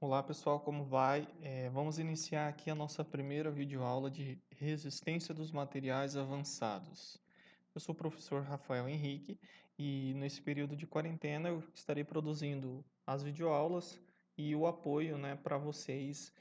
Olá pessoal, como vai? Vamos iniciar aqui a nossa primeira videoaula de resistência dos materiais avançados. Eu sou o professor Rafael Henrique e nesse período de quarentena eu estarei produzindo as videoaulas e o apoio, né, para vocês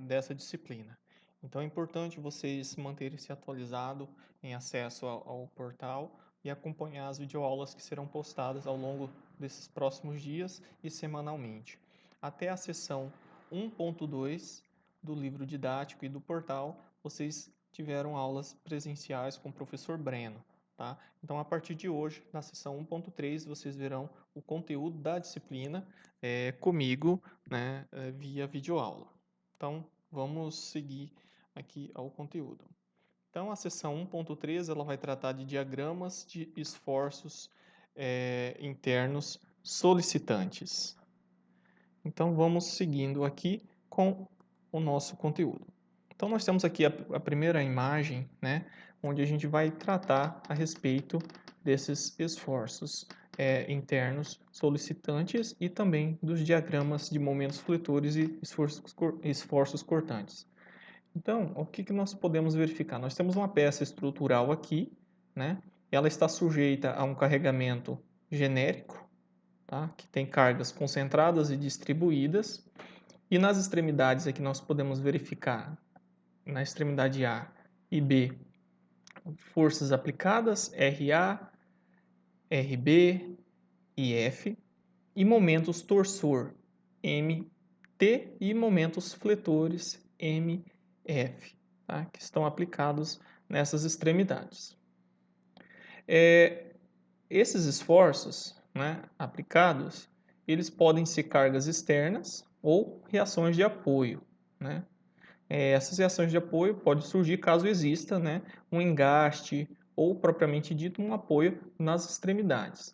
dessa disciplina. Então é importante vocês manterem-se atualizados em acesso ao portal e acompanhar as videoaulas que serão postadas ao longo desses próximos dias e semanalmente. Até a sessão 1.2 do livro didático e do portal, vocês tiveram aulas presenciais com o professor Breno, tá? Então, a partir de hoje, na sessão 1.3, vocês verão o conteúdo da disciplina comigo, né, via videoaula. Então, vamos seguir aqui ao conteúdo. Então, a sessão 1.3 ela vai tratar de diagramas de esforços internos solicitantes. Então, vamos seguindo aqui com o nosso conteúdo. Então, nós temos aqui a primeira imagem, né, onde a gente vai tratar a respeito desses esforços internos solicitantes e também dos diagramas de momentos fletores e esforços cortantes. Então, o que nós podemos verificar? Nós temos uma peça estrutural aqui, né? Ela está sujeita a um carregamento genérico, tá? Que tem cargas concentradas e distribuídas. E nas extremidades aqui nós podemos verificar, na extremidade A e B, forças aplicadas, RA, RB e F, e momentos torsor, MT, e momentos fletores, MF, tá? Que estão aplicados nessas extremidades. Esses esforços, né, aplicados, eles podem ser cargas externas ou reações de apoio, né? Essas reações de apoio podem surgir caso exista, né, um engaste ou, propriamente dito, um apoio nas extremidades.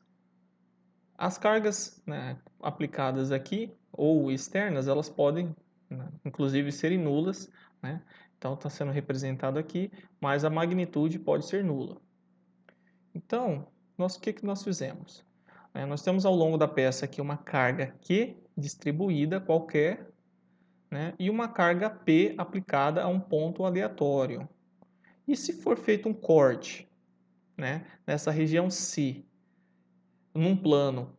As cargas, né, aplicadas aqui ou externas, elas podem, né, inclusive, serem nulas, né? Então, está sendo representado aqui, mas a magnitude pode ser nula. Então, o que nós fizemos? Nós temos ao longo da peça aqui uma carga Q distribuída qualquer, né, e uma carga P aplicada a um ponto aleatório. E se for feito um corte, né, nessa região C, num plano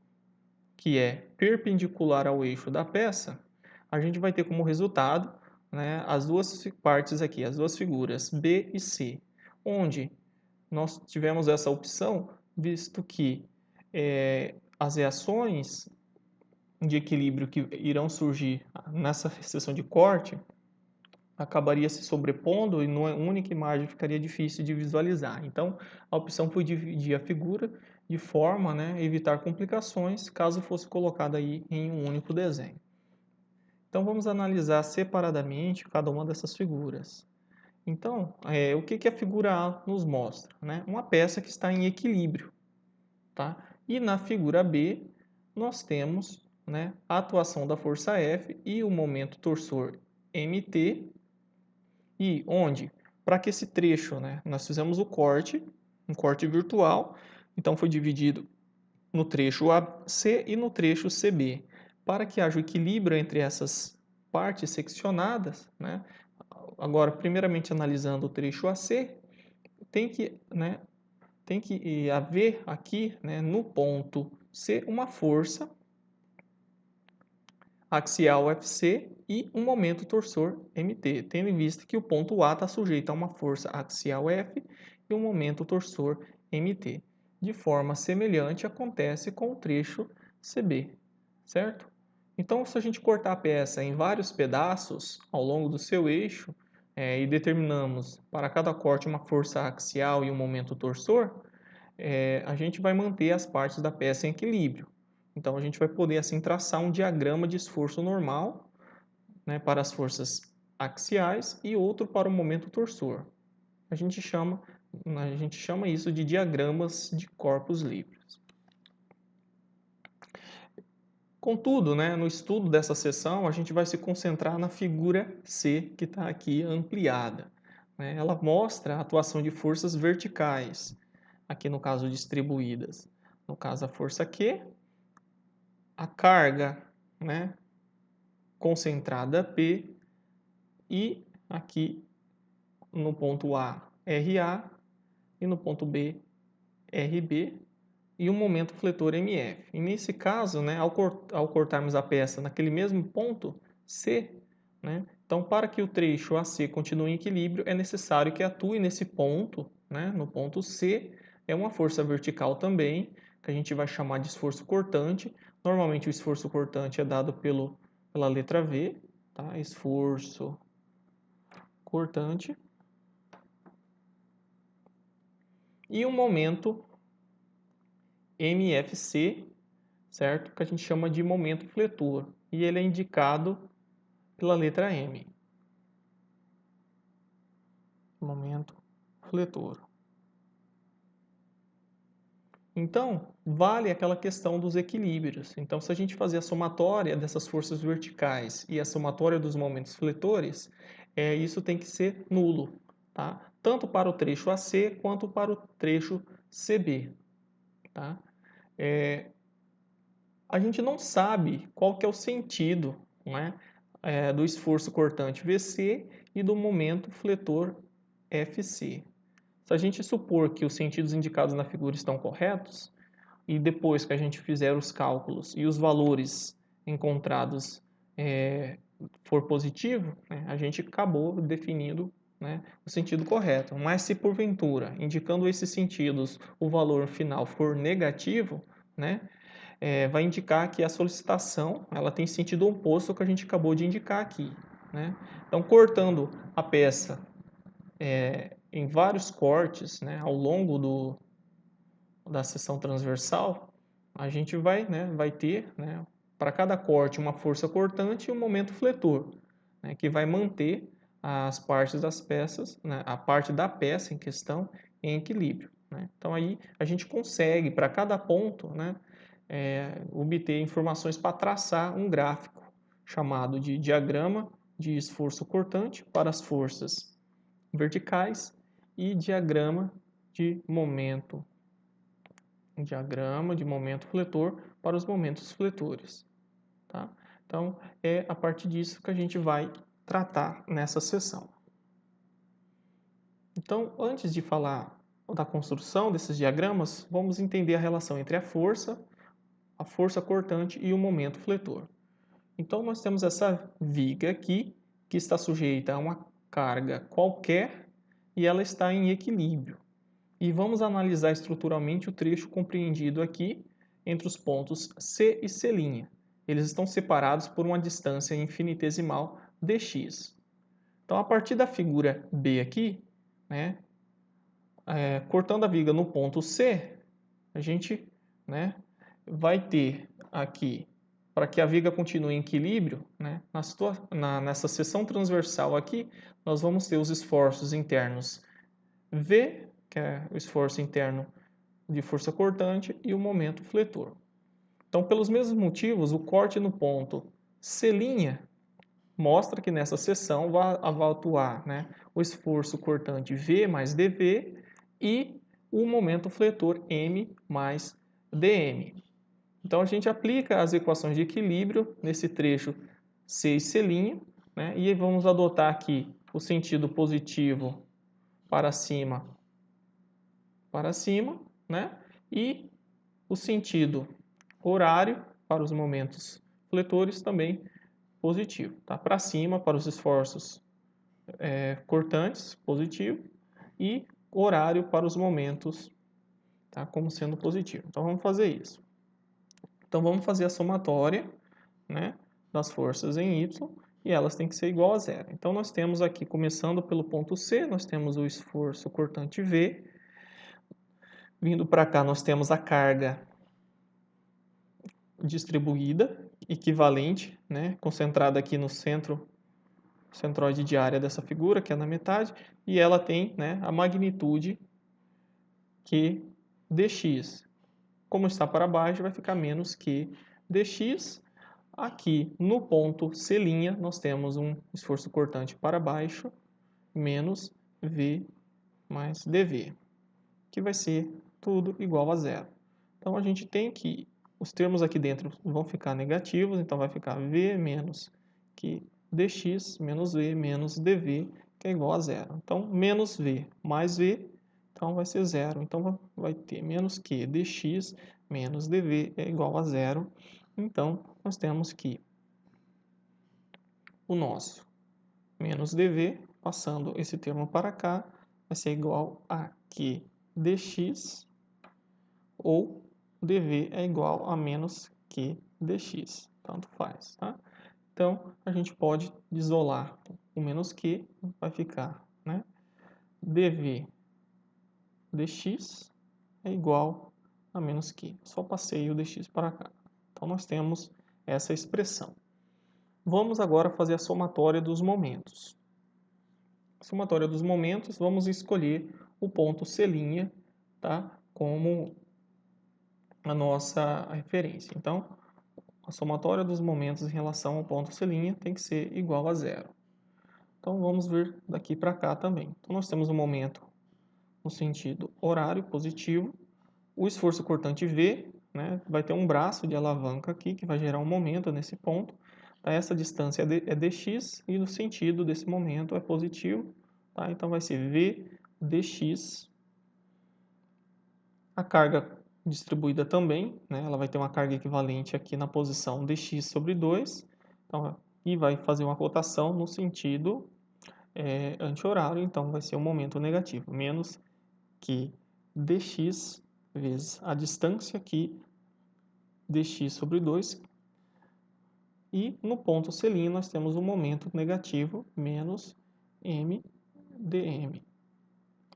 que é perpendicular ao eixo da peça, a gente vai ter como resultado, né, as duas partes aqui, as duas figuras B e C, onde nós tivemos essa opção, visto que as reações de equilíbrio que irão surgir nessa seção de corte acabaria se sobrepondo e numa única imagem ficaria difícil de visualizar. Então, a opção foi dividir a figura de forma, né, a evitar complicações caso fosse colocada aí em um único desenho. Então, vamos analisar separadamente cada uma dessas figuras. Então, o que a figura A nos mostra? Né? Uma peça que está em equilíbrio. Tá? E na figura B, nós temos, né, a atuação da força F e o momento torsor MT, e onde, para que esse trecho, né, nós fizemos o corte, um corte virtual, então foi dividido no trecho AC e no trecho CB, para que haja o equilíbrio entre essas partes seccionadas, né? Agora, primeiramente analisando o trecho AC, né, tem que haver aqui, né, no ponto C, uma força axial FC e um momento torsor MT, tendo em vista que o ponto A está sujeito a uma força axial F e um momento torsor MT. De forma semelhante acontece com o trecho CB, certo? Então, se a gente cortar a peça em vários pedaços ao longo do seu eixo e determinamos para cada corte uma força axial e um momento torsor, a gente vai manter as partes da peça em equilíbrio. Então, a gente vai poder assim traçar um diagrama de esforço normal, né, para as forças axiais e outro para o momento torsor. A gente chama isso de diagramas de corpos livres. Contudo, né, no estudo dessa seção, a gente vai se concentrar na figura C, que está aqui ampliada. Né? Ela mostra a atuação de forças verticais, aqui no caso distribuídas. No caso, a força Q, a carga, né, concentrada P e aqui no ponto A, RA e no ponto B, RB e um momento fletor MF. E nesse caso, né, ao cortarmos a peça naquele mesmo ponto C, né, então para que o trecho AC continue em equilíbrio é necessário que atue nesse ponto, né, no ponto C, é uma força vertical também, que a gente vai chamar de esforço cortante. Normalmente o esforço cortante é dado pela letra V, tá? Esforço cortante. E um momento MFC, certo? Que a gente chama de momento fletor. E ele é indicado pela letra M. Momento fletor. Então, vale aquela questão dos equilíbrios. Então, se a gente fazer a somatória dessas forças verticais e a somatória dos momentos fletores, isso tem que ser nulo, tá? Tanto para o trecho AC quanto para o trecho CB, tá? A gente não sabe qual que é o sentido, né, do esforço cortante VC e do momento fletor FC. Se a gente supor que os sentidos indicados na figura estão corretos, e depois que a gente fizer os cálculos e os valores encontrados for positivo, né, a gente acabou definindo, né, o sentido correto. Mas se porventura, indicando esses sentidos, o valor final for negativo, né, vai indicar que a solicitação ela tem sentido oposto ao que a gente acabou de indicar aqui, né? Então, cortando a peça em vários cortes, né, ao longo da seção transversal, a gente vai ter, né, para cada corte uma força cortante e um momento fletor, né, que vai manter as partes das peças, né, a parte da peça em questão em equilíbrio, né? Então aí a gente consegue para cada ponto, né, obter informações para traçar um gráfico chamado de diagrama de esforço cortante para as forças verticais e diagrama de momento fletor para os momentos fletores, tá? Então, é a partir disso que a gente vai tratar nessa sessão. Então, antes de falar da construção desses diagramas, vamos entender a relação entre a força cortante e o momento fletor. Então, nós temos essa viga aqui, que está sujeita a uma carga qualquer e ela está em equilíbrio. E vamos analisar estruturalmente o trecho compreendido aqui entre os pontos C e C'. Eles estão separados por uma distância infinitesimal dx. Então, a partir da figura B aqui, né, cortando a viga no ponto C, a gente, né, vai ter aqui, para que a viga continue em equilíbrio, né, nessa seção transversal aqui, nós vamos ter os esforços internos V, que é o esforço interno de força cortante, e o momento fletor. Então, pelos mesmos motivos, o corte no ponto C' mostra que nessa seção vai atuar, né, o esforço cortante V mais dV e o momento fletor M mais dM. Então, a gente aplica as equações de equilíbrio nesse trecho C e C', né, e vamos adotar aqui o sentido positivo para cima, né, e o sentido horário para os momentos fletores também positivo, tá? Para cima, para os esforços cortantes, positivo, e horário para os momentos, tá? Como sendo positivo. Então, vamos fazer isso. Então, vamos fazer a somatória, né, das forças em Y, e elas têm que ser igual a zero. Então, nós temos aqui, começando pelo ponto C, nós temos o esforço cortante V. Vindo para cá, nós temos a carga distribuída, equivalente, né, concentrada aqui no centroide de área dessa figura, que é na metade, e ela tem, né, a magnitude Q dx. Como está para baixo, vai ficar menos Q dx. Aqui no ponto C', nós temos um esforço cortante para baixo, menos V mais dV, que vai ser tudo igual a zero. Então, a gente tem que os termos aqui dentro vão ficar negativos, então vai ficar V menos que dx menos v menos dv, que é igual a zero. Então, menos v mais v, então vai ser zero. Então, vai ter menos que dx menos dv é igual a zero. Então, nós temos que o nosso menos dv, passando esse termo para cá, vai ser igual a que dx ou dv é igual a menos que dx. Tanto faz, tá? Então, a gente pode isolar o menos que, vai ficar, né? dv dx é igual a menos que. Só passei o dx para cá. Então, nós temos essa expressão. Vamos agora fazer a somatória dos momentos. A somatória dos momentos, vamos escolher o ponto C', tá? Como a nossa referência. Então, a somatória dos momentos em relação ao ponto C' tem que ser igual a zero. Então, vamos ver daqui para cá também. Então, nós temos um momento no sentido horário positivo. O esforço cortante V, né, vai ter um braço de alavanca aqui que vai gerar um momento nesse ponto. Tá? Essa distância é dx e o sentido desse momento é positivo. Tá? Então, vai ser V dx. A carga distribuída também, né, ela vai ter uma carga equivalente aqui na posição dx sobre 2. Então, e vai fazer uma rotação no sentido anti-horário. Então, vai ser um momento negativo. Menos que dx vezes a distância aqui, dx sobre 2. E no ponto C' nós temos um momento negativo, menos m dm.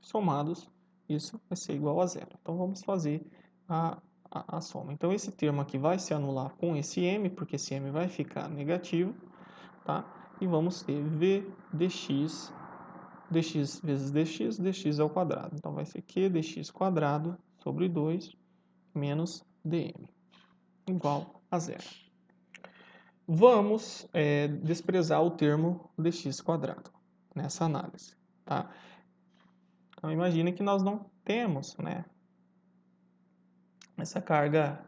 Somados, isso vai ser igual a zero. Então, vamos fazer a soma. Então, esse termo aqui vai se anular com esse m, porque esse m vai ficar negativo, tá? E vamos ter v dx, dx vezes dx, dx ao quadrado. Então, vai ser q dx quadrado sobre 2 menos dm, igual a zero. Vamos desprezar o termo dx quadrado nessa análise, tá? Então, imagine que nós não temos, né, essa carga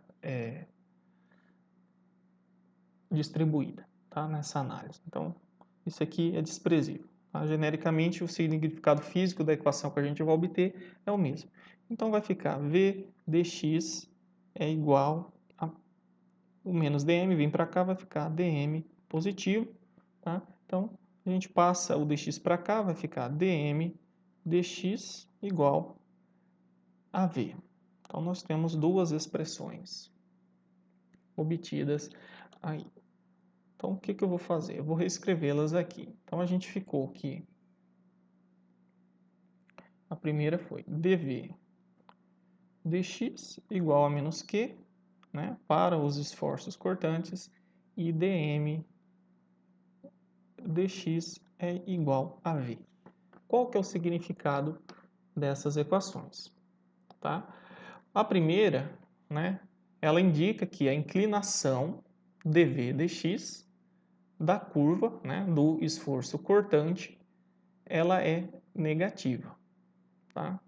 distribuída, tá, nessa análise. Então, isso aqui é desprezível. Tá? Genericamente, o significado físico da equação que a gente vai obter é o mesmo. Então, vai ficar v dx é igual a o menos dm, vem para cá, vai ficar dm positivo. Tá? Então, a gente passa o dx para cá, vai ficar dm dx igual a v. Então, nós temos duas expressões obtidas aí. Então, o que eu vou fazer? Eu vou reescrevê-las aqui. Então, a gente ficou que a primeira foi dv dx igual a menos q, né, para os esforços cortantes, e dm dx é igual a v. Qual que é o significado dessas equações? Tá? A primeira, né, ela indica que a inclinação dv dx da curva, né, do esforço cortante, ela é negativa. Tá?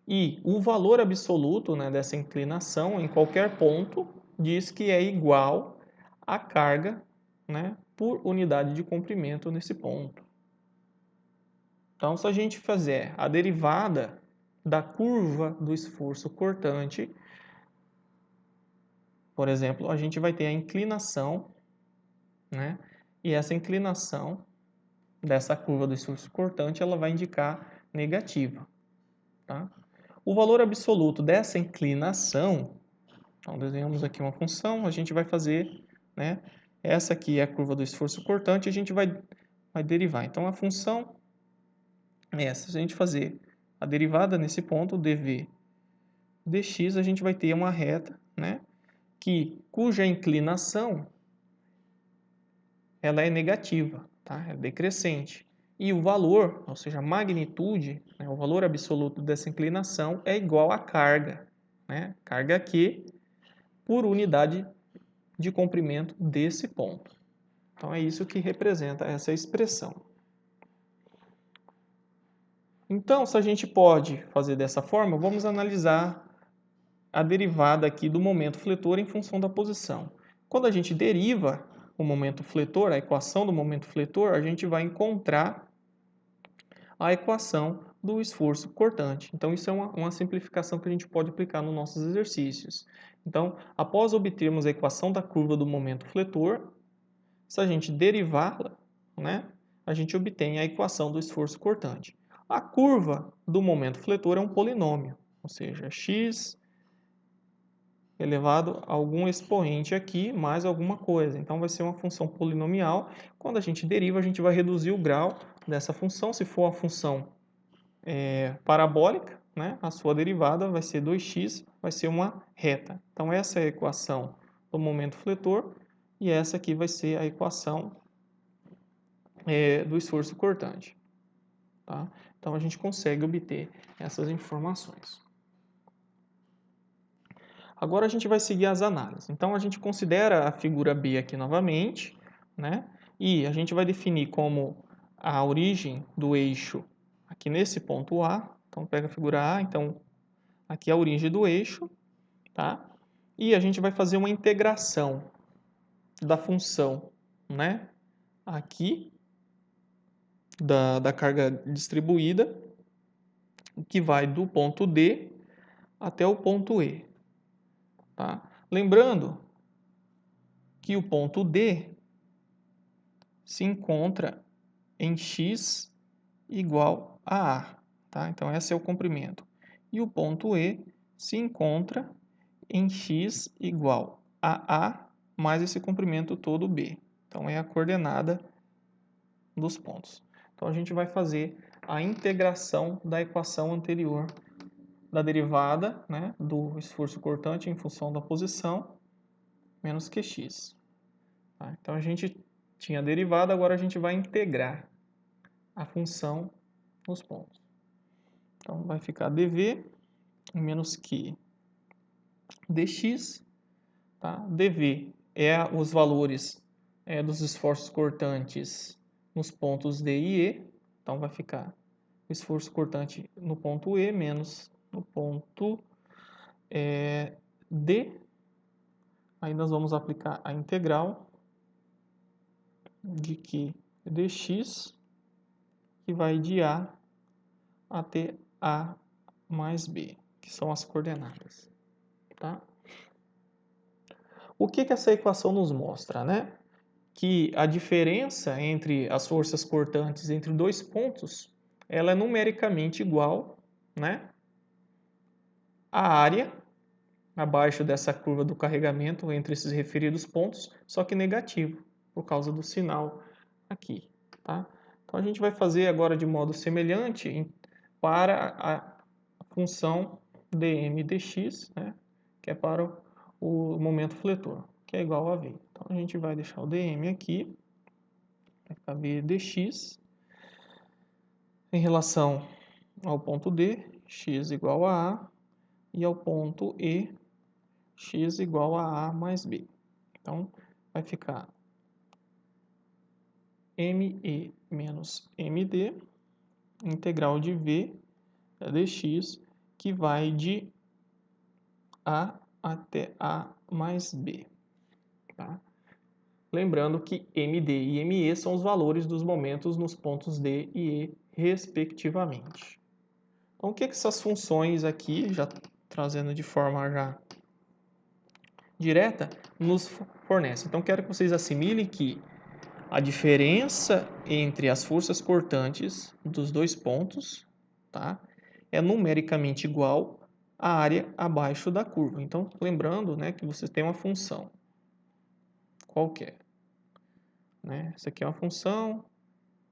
E o valor absoluto, né, dessa inclinação em qualquer ponto diz que é igual à carga, né, por unidade de comprimento nesse ponto. Então, se a gente fizer a derivada da curva do esforço cortante, por exemplo, a gente vai ter a inclinação, né, e essa inclinação dessa curva do esforço cortante, ela vai indicar negativa. Tá? O valor absoluto dessa inclinação, então desenhamos aqui uma função, a gente vai fazer, né, essa aqui é a curva do esforço cortante, a gente vai derivar. Então, a função é essa. Se a gente fazer a derivada nesse ponto, dv dx, a gente vai ter uma reta, né, cuja inclinação ela é negativa, tá? É decrescente. E o valor, ou seja, a magnitude, né, o valor absoluto dessa inclinação é igual à carga, né? Carga Q por unidade de comprimento desse ponto. Então, é isso que representa essa expressão. Então, se a gente pode fazer dessa forma, vamos analisar a derivada aqui do momento fletor em função da posição. Quando a gente deriva o momento fletor, a equação do momento fletor, a gente vai encontrar a equação do esforço cortante. Então, isso é uma simplificação que a gente pode aplicar nos nossos exercícios. Então, após obtermos a equação da curva do momento fletor, se a gente derivá-la, né, a gente obtém a equação do esforço cortante. A curva do momento fletor é um polinômio, ou seja, x elevado a algum expoente aqui mais alguma coisa. Então, vai ser uma função polinomial. Quando a gente deriva, a gente vai reduzir o grau dessa função. Se for uma função parabólica, né, a sua derivada vai ser 2x, vai ser uma reta. Então, essa é a equação do momento fletor e essa aqui vai ser a equação do esforço cortante. Tá? Então, a gente consegue obter essas informações. Agora a gente vai seguir as análises. Então, a gente considera a figura B aqui novamente, né? E a gente vai definir como a origem do eixo aqui nesse ponto A. Então, pega a figura A, então, aqui é a origem do eixo, tá? E a gente vai fazer uma integração da função, né? Aqui, da carga distribuída, que vai do ponto D até o ponto E. Tá? Lembrando que o ponto D se encontra em x igual a A. Tá? Então, esse é o comprimento. E o ponto E se encontra em x igual a A mais esse comprimento todo B. Então, é a coordenada dos pontos. Então, a gente vai fazer a integração da equação anterior da derivada, né, do esforço cortante em função da posição menos qx. Tá? Então, a gente tinha a derivada, agora a gente vai integrar a função nos pontos. Então, vai ficar dv menos q dx. Tá? dv é os valores dos esforços cortantes nos pontos D e E. Então, vai ficar o esforço cortante no ponto E menos no ponto D. Aí nós vamos aplicar a integral de q dx, que vai de A até A mais B, que são as coordenadas. Tá? O que essa equação nos mostra, né? Que a diferença entre as forças cortantes entre dois pontos, ela é numericamente igual, né, à área abaixo dessa curva do carregamento entre esses referidos pontos, só que negativo, por causa do sinal aqui. Tá? Então, a gente vai fazer agora de modo semelhante para a função dm dx, né, que é para o momento fletor, que é igual a v. Então, a gente vai deixar o dm aqui, vai ficar v dx, em relação ao ponto D, x igual a A, e ao ponto E, x igual a A mais B. Então, vai ficar ME menos MD, integral de V dx, que vai de A até A mais B. Tá? Lembrando que MD e ME são os valores dos momentos nos pontos D e E, respectivamente. Então, o que essas funções aqui, já trazendo de forma já direta, nos fornecem? Então, quero que vocês assimilem que a diferença entre as forças cortantes dos dois pontos, tá, é numericamente igual à área abaixo da curva. Então, lembrando, né, que você tem uma função qualquer. Né? Essa aqui é uma função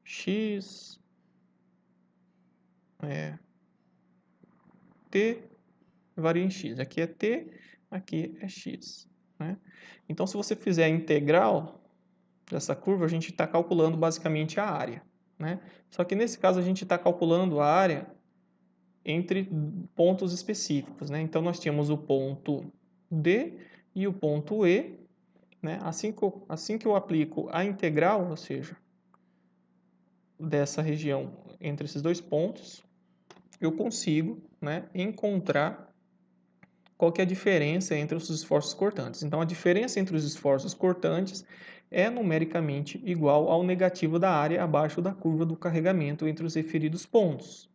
x t varia em x. Aqui é t, aqui é x. Né? Então, se você fizer a integral dessa curva, a gente está calculando basicamente a área. Né? Só que nesse caso a gente está calculando a área entre pontos específicos. Né? Então, nós tínhamos o ponto D e o ponto E. Né? Assim que eu aplico a integral, ou seja, dessa região entre esses dois pontos, eu consigo, né, encontrar qual que é a diferença entre os esforços cortantes. Então, a diferença entre os esforços cortantes é numericamente igual ao negativo da área abaixo da curva do carregamento entre os referidos pontos.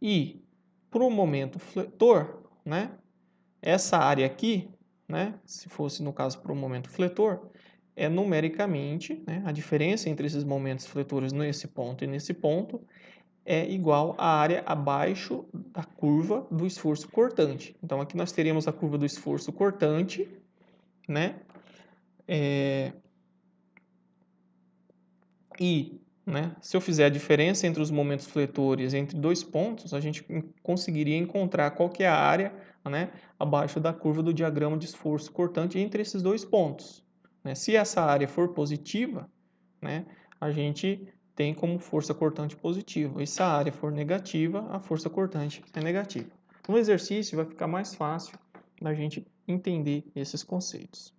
E para o momento fletor, né, essa área aqui, né, se fosse no caso para o momento fletor, é numericamente, né, a diferença entre esses momentos fletores nesse ponto e nesse ponto é igual à área abaixo da curva do esforço cortante. Então aqui nós teríamos a curva do esforço cortante, né, e, né, se eu fizer a diferença entre os momentos fletores entre dois pontos, a gente conseguiria encontrar qual que é a área, né, abaixo da curva do diagrama de esforço cortante entre esses dois pontos. Né? Se essa área for positiva, né, a gente tem como força cortante positiva. E se a área for negativa, a força cortante é negativa. No exercício vai ficar mais fácil da gente entender esses conceitos.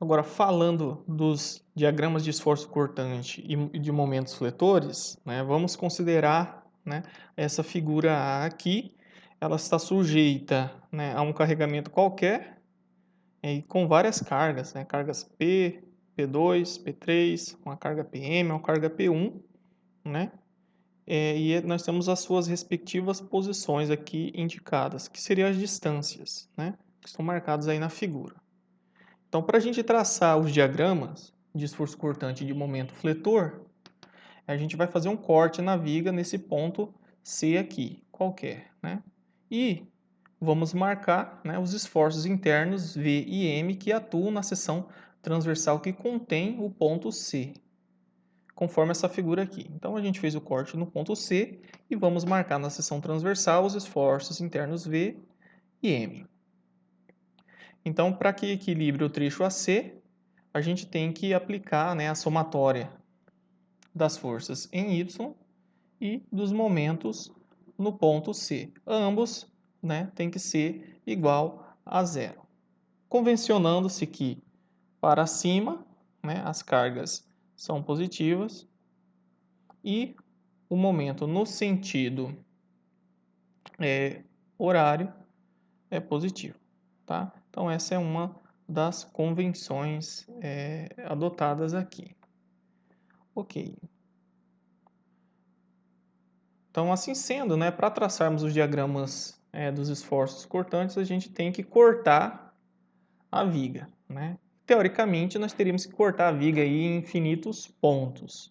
Agora, falando dos diagramas de esforço cortante e de momentos fletores, né, vamos considerar, né, essa figura A aqui. Ela está sujeita, né, a um carregamento qualquer e com várias cargas, né, cargas P, P2, P3, uma carga PM, uma carga P1, né? E nós temos as suas respectivas posições aqui indicadas, que seriam as distâncias, né, que estão marcadas aí na figura. Então, para a gente traçar os diagramas de esforço cortante e de momento fletor, a gente vai fazer um corte na viga nesse ponto C aqui, qualquer, né? E vamos marcar, né, os esforços internos V e M que atuam na seção transversal que contém o ponto C, conforme essa figura aqui. Então, a gente fez o corte no ponto C e vamos marcar na seção transversal os esforços internos V e M. Então, para que equilibre o trecho AC, a gente tem que aplicar, né, a somatória das forças em Y e dos momentos no ponto C. Ambos, né, tem que ser igual a zero. Convencionando-se que para cima, né, as cargas são positivas e o momento no sentido horário é positivo. Tá? Então, essa é uma das convenções adotadas aqui. Ok. Então, assim sendo, né, para traçarmos os diagramas dos esforços cortantes, a gente tem que cortar a viga. Né? Teoricamente, nós teríamos que cortar a viga aí em infinitos pontos.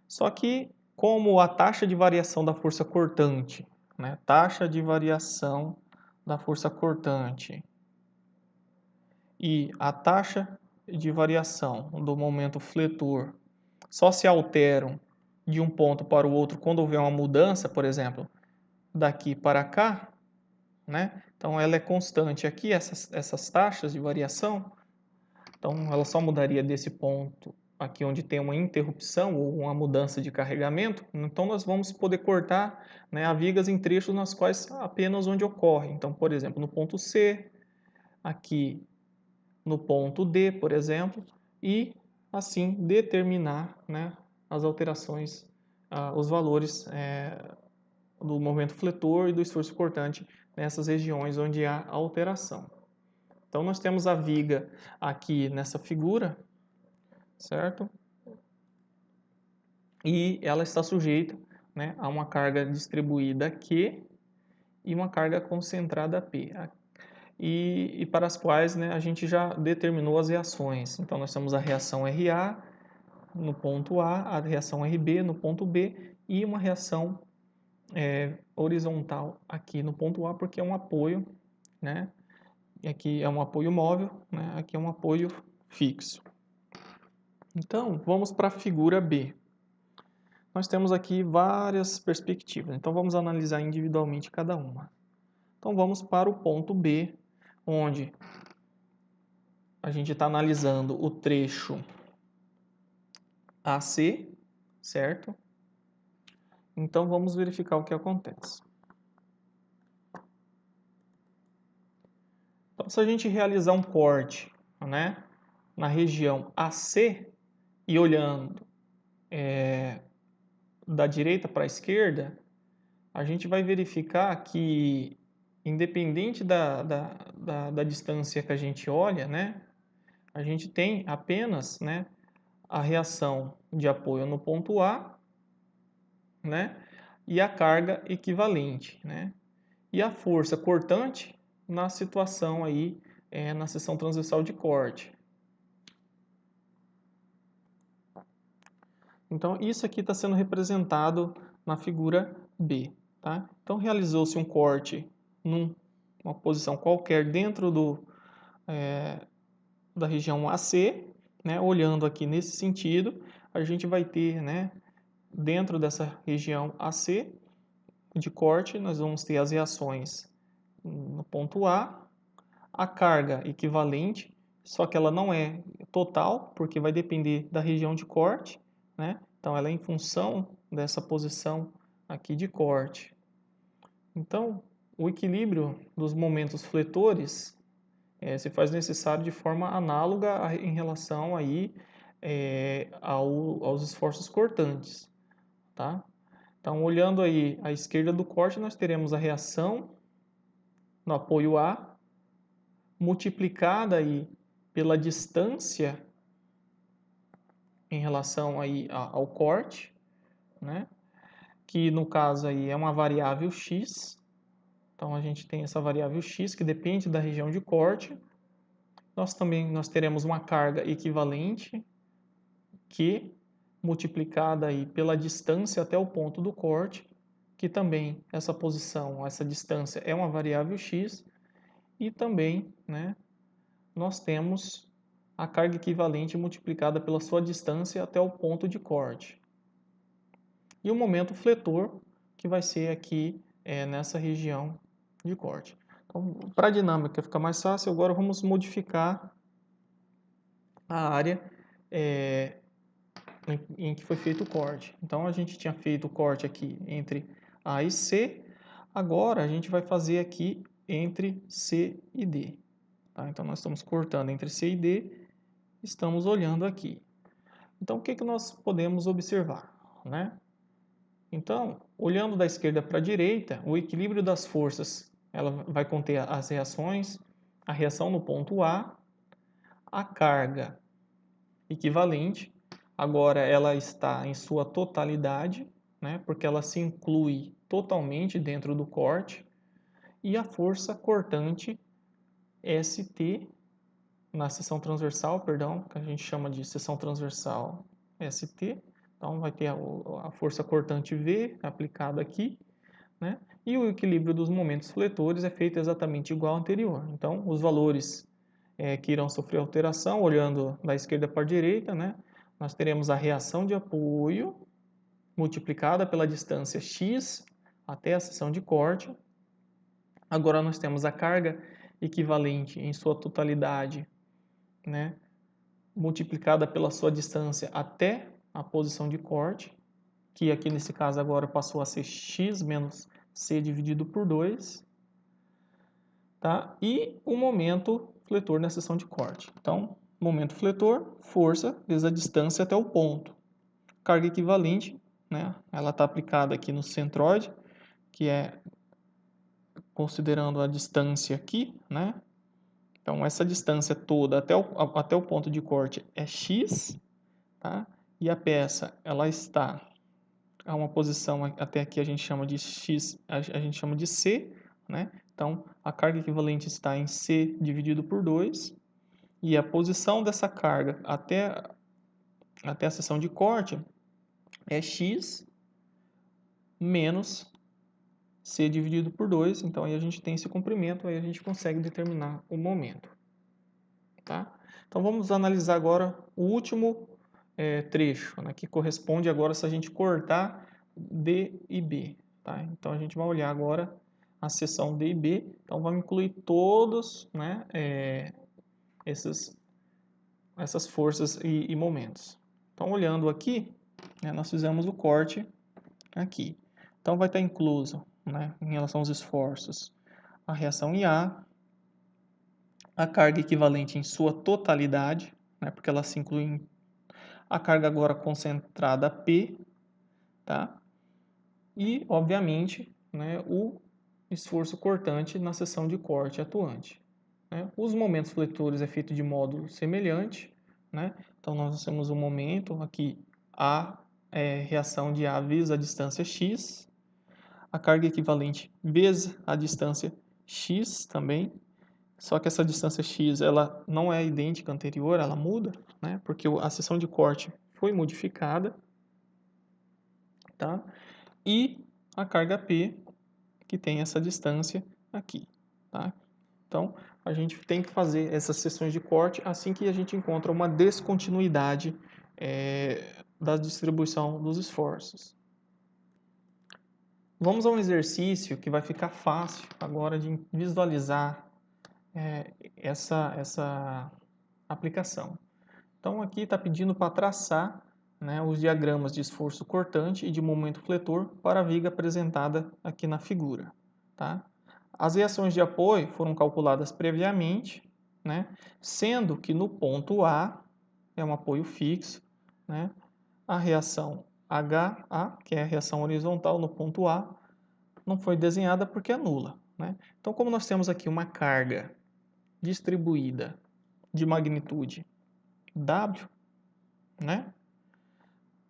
Só que, como a taxa de variação da força cortante, né, taxa de variação da força cortante e a taxa de variação do momento fletor só se alteram de um ponto para o outro quando houver uma mudança, por exemplo, daqui para cá, né? Então ela é constante aqui, essas taxas de variação, então ela só mudaria desse ponto aqui onde tem uma interrupção ou uma mudança de carregamento, então nós vamos poder cortar, né, a vigas em trechos nas quais apenas onde ocorre. Então, por exemplo, no ponto C, aqui no ponto D, por exemplo, e assim determinar, né, as alterações, os valores do momento fletor e do esforço cortante nessas regiões onde há alteração. Então, nós temos a viga aqui nessa figura, certo? E ela está sujeita, né, a uma carga distribuída Q e uma carga concentrada P. E para as quais, né, a gente já determinou as reações. Então, nós temos a reação RA no ponto A reação RB no ponto B e uma reação horizontal aqui no ponto A, porque é um apoio, né? E aqui é um apoio móvel, né? Aqui é um apoio fixo. Então, vamos para a figura B. Nós temos aqui várias perspectivas, então vamos analisar individualmente cada uma. Então, vamos para o ponto B, onde a gente está analisando o trecho AC, certo? Então, vamos verificar o que acontece. Então, se a gente realizar um corte, né, na região AC e olhando da direita para a esquerda, a gente vai verificar que independente da distância que a gente olha, né, a gente tem apenas, né, a reação de apoio no ponto A, né, e a carga equivalente, né, e a força cortante na situação aí, na seção transversal de corte. Então, isso aqui está sendo representado na figura B. Tá? Então, realizou-se um corte numa posição qualquer dentro da região AC, né? Olhando aqui nesse sentido, a gente vai ter, né, dentro dessa região AC de corte, nós vamos ter as reações no ponto a carga equivalente, só que ela não é total, porque vai depender da região de corte, né? Então, ela é em função dessa posição aqui de corte. Então, o equilíbrio dos momentos fletores se faz necessário de forma análoga em relação aí, aos esforços cortantes. Tá? Então, olhando aí à esquerda do corte, nós teremos a reação no apoio A, multiplicada aí pela distância em relação aí ao corte, né? Que no caso aí é uma variável x. Então a gente tem essa variável x que depende da região de corte. Nós teremos uma carga equivalente Q multiplicada aí pela distância até o ponto do corte, que também essa posição, essa distância é uma variável x, e também, né, nós temos a carga equivalente multiplicada pela sua distância até o ponto de corte. E o momento fletor, que vai ser aqui nessa região de corte. Então, para a dinâmica ficar mais fácil, agora vamos modificar a área em que foi feito o corte. Então, a gente tinha feito o corte aqui entre A e C, agora a gente vai fazer aqui entre C e D. Tá? Então, nós estamos cortando entre C e D, estamos olhando aqui. Então, o que nós podemos observar? Né? Então, olhando da esquerda para a direita, o equilíbrio das forças ela vai conter as reações, a reação no ponto A, a carga equivalente, agora ela está em sua totalidade, né, porque ela se inclui totalmente dentro do corte, e a força cortante ST, na seção transversal, perdão, que a gente chama de seção transversal ST, então vai ter a força cortante V aplicada aqui, né? E o equilíbrio dos momentos fletores é feito exatamente igual ao anterior. Então, os valores que irão sofrer alteração, olhando da esquerda para a direita, né? Nós teremos a reação de apoio multiplicada pela distância x até a seção de corte. Agora nós temos a carga equivalente em sua totalidade, né? Multiplicada pela sua distância até a posição de corte, que aqui nesse caso agora passou a ser x menos c dividido por 2, tá? E o momento fletor na seção de corte. Então, momento fletor, força vezes a distância até o ponto. Carga equivalente, né? Ela está aplicada aqui no centroide, que é considerando a distância aqui, né? Então, essa distância toda até o ponto de corte é x, tá? E a peça, ela está a uma posição até aqui a gente chama de x, a gente chama de c, né? Então, a carga equivalente está em c dividido por 2, e a posição dessa carga até a seção de corte é x menos c dividido por 2, então aí a gente tem esse comprimento, aí a gente consegue determinar o momento. Tá? Então vamos analisar agora o último trecho, né, que corresponde agora se a gente cortar D e B. Tá? Então a gente vai olhar agora a seção D e B, então vamos incluir todos, né, essas forças e momentos. Então olhando aqui, né, nós fizemos o corte aqui. Então vai estar incluso, né, em relação aos esforços, a reação em a carga equivalente em sua totalidade, né, porque ela se inclui em a carga agora concentrada P, tá? E, obviamente, né, o esforço cortante na seção de corte atuante. Né? Os momentos fletores é feito de modo semelhante. Né? Então, nós temos um momento aqui, A reação de A vezes a distância x, a carga equivalente vezes a distância x também, só que essa distância x ela não é idêntica à anterior, ela muda, né? Porque a seção de corte foi modificada, tá? E a carga P, que tem essa distância aqui, tá? Então, a gente tem que fazer essas seções de corte assim que a gente encontra uma descontinuidade da distribuição dos esforços. Vamos a um exercício que vai ficar fácil agora de visualizar essa aplicação. Então, aqui está pedindo para traçar, né, os diagramas de esforço cortante e de momento fletor para a viga apresentada aqui na figura. Tá? As reações de apoio foram calculadas previamente, né, sendo que no ponto A é um apoio fixo, né, a reação HA, que é a reação horizontal no ponto A, não foi desenhada porque é nula. Né? Então, como nós temos aqui uma carga distribuída de magnitude W, né?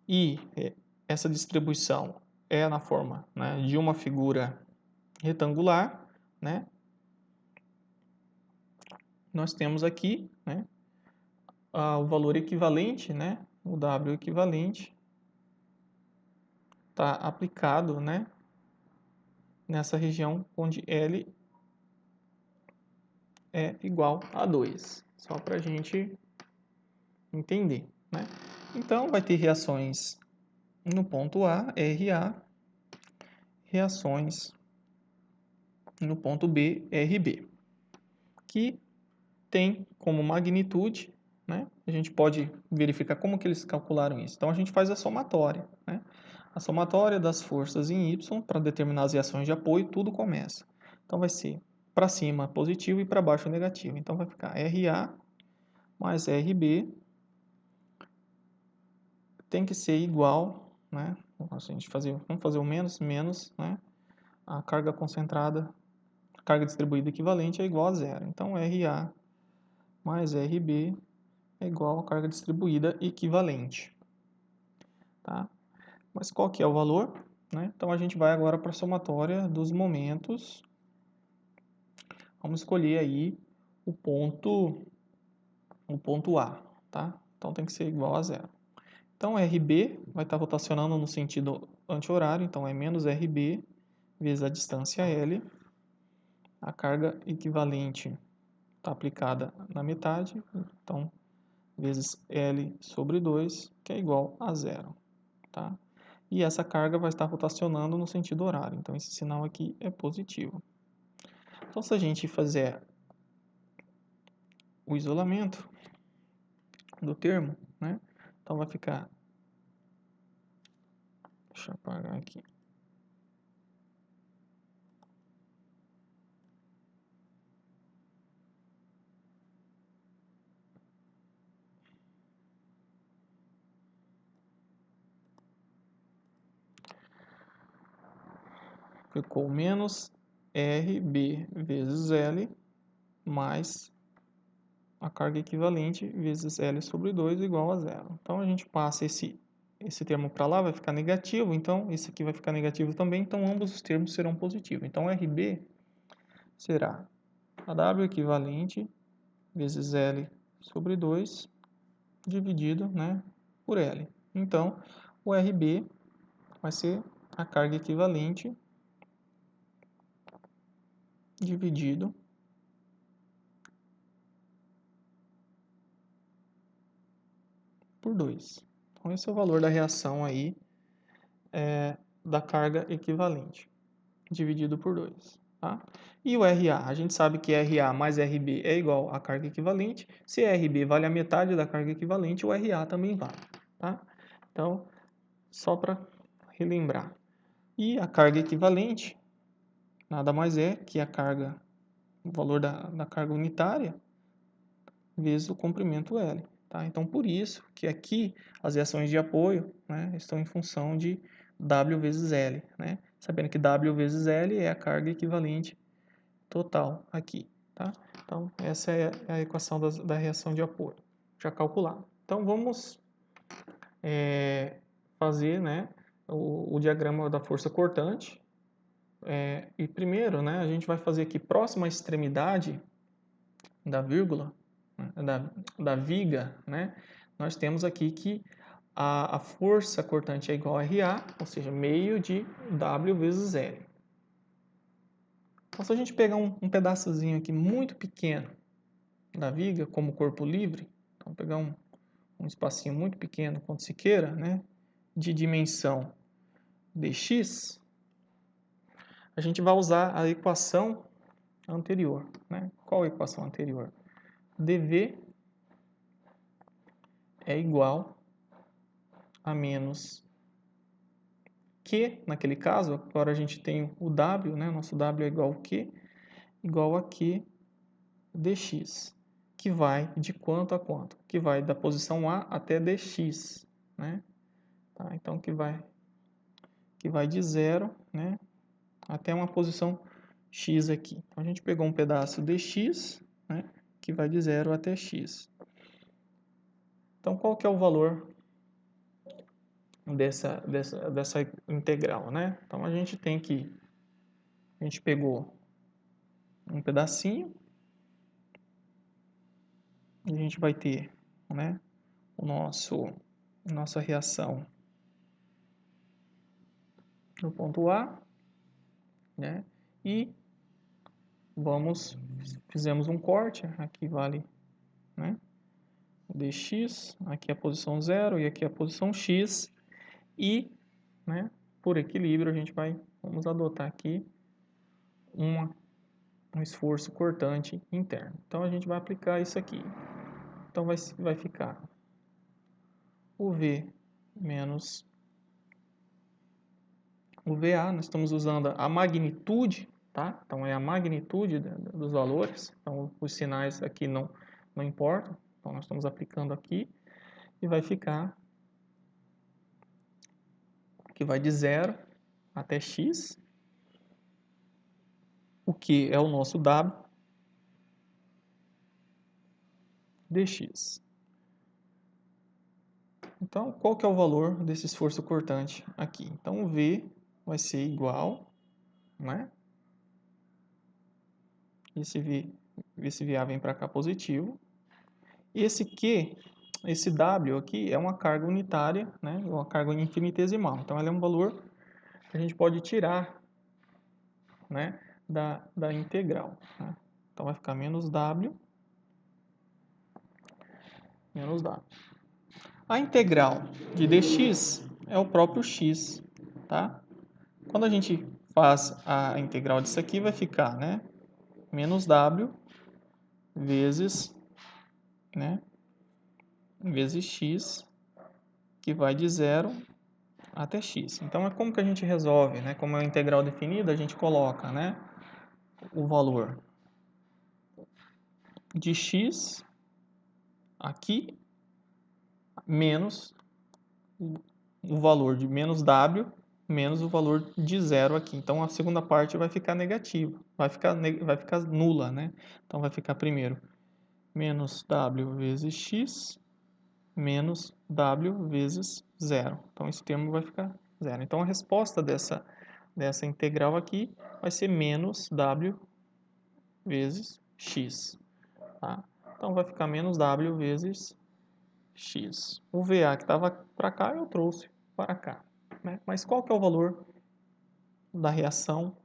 E essa distribuição é na forma, né, de uma figura retangular, né? Nós temos aqui, né, o valor equivalente, né, o W equivalente, está aplicado, né, nessa região onde L é igual a 2, só para a gente entender. Né? Então, vai ter reações no ponto A, RA, reações no ponto B, RB, que tem como magnitude, né? A gente pode verificar como que eles calcularam isso. Então, a gente faz a somatória, né? A somatória das forças em Y para determinar as reações de apoio, tudo começa. Então, vai ser para cima positivo e para baixo negativo. Então, vai ficar RA mais RB tem que ser igual, né? Vamos fazer o menos, né? A carga concentrada, a carga distribuída equivalente é igual a zero. Então, RA mais RB é igual a carga distribuída equivalente. Tá? Mas qual que é o valor? Né? Então, a gente vai agora para a somatória dos momentos. Vamos escolher aí o ponto A. Tá? Então, tem que ser igual a zero. Então, RB vai estar rotacionando no sentido anti-horário. Então, é menos RB vezes a distância L. A carga equivalente está aplicada na metade. Então, vezes L sobre 2, que é igual a zero. Tá? E essa carga vai estar rotacionando no sentido horário. Então, esse sinal aqui é positivo. Então, se a gente fizer o isolamento do termo, né? Então, vai ficar... Deixa eu apagar aqui. Ficou menos RB vezes L mais a carga equivalente vezes L sobre 2 igual a zero. Então, a gente passa esse termo para lá, vai ficar negativo. Então, esse aqui vai ficar negativo também. Então, ambos os termos serão positivos. Então, RB será a W equivalente vezes L sobre 2 dividido, né, por L. Então, o RB vai ser a carga equivalente dividido por 2. Então, esse é o valor da reação aí da carga equivalente, dividido por 2. Tá? E o RA? A gente sabe que RA mais RB é igual à carga equivalente. Se RB vale a metade da carga equivalente, o RA também vale. Tá? Então, só para relembrar. E a carga equivalente nada mais é que a carga, o valor da carga unitária vezes o comprimento L. Tá? Então, por isso que aqui as reações de apoio, né, estão em função de W vezes L. Né? sabendo que W vezes L é a carga equivalente total aqui, tá? Então, essa é a equação da reação de apoio, já calculada. Então, vamos fazer, né, o diagrama da força cortante. E primeiro, né, a gente vai fazer aqui próximo à extremidade da vírgula, né, da viga, né, nós temos aqui que a força cortante é igual a RA, ou seja, meio de W vezes L. Então, se a gente pegar um pedaçozinho aqui muito pequeno da viga, como corpo livre, então pegar um espacinho muito pequeno, quanto se queira, né, de dimensão dx, a gente vai usar a equação anterior, né? Qual a equação anterior? dV é igual a menos Q, naquele caso, agora a gente tem o W, né? Nosso W é igual a Q, igual a Q dx, que vai de quanto a quanto? Que vai da posição A até dx, né? Tá? Então, que vai de 0, né, até uma posição x aqui. Então, a gente pegou um pedaço dx, né, que vai de 0 até x. Então, qual que é o valor dessa integral, né? Então, a gente pegou um pedacinho, e a gente vai ter, né, nossa reação no ponto A, né, e fizemos um corte, aqui vale, né, dx, aqui é a posição 0 e aqui é a posição x, e, né, por equilíbrio, vamos adotar aqui um esforço cortante interno. Então, a gente vai aplicar isso aqui. Então, vai ficar o V menos o VA, nós estamos usando a magnitude, tá? Então, é a magnitude dos valores. Então, os sinais aqui não importam. Então, nós estamos aplicando aqui e vai ficar que vai de 0 até x, o que é o nosso W dx. Então, qual que é o valor desse esforço cortante aqui? Então, o V vai ser igual, né? Esse VA vem para cá positivo. E esse W aqui é uma carga unitária, né? Uma carga infinitesimal. Então, ela é um valor que a gente pode tirar, né, da integral, né? Então, vai ficar menos W. A integral de dx é o próprio x, tá? Quando a gente faz a integral disso aqui, vai ficar, né, menos w vezes, né, vezes x, que vai de 0 até x. Então, é como que a gente resolve, né? Como é uma integral definida, a gente coloca, né, o valor de x aqui menos o valor de menos w menos o valor de 0 aqui. Então, a segunda parte vai ficar negativa, vai ficar nula, né? Então, vai ficar primeiro menos w vezes x menos w vezes 0. Então, esse termo vai ficar 0. Então, a resposta dessa integral aqui vai ser menos w vezes x. Tá? Então, vai ficar menos w vezes x. O VA que estava para cá, eu trouxe para cá. Né? Mas qual que é o valor da reação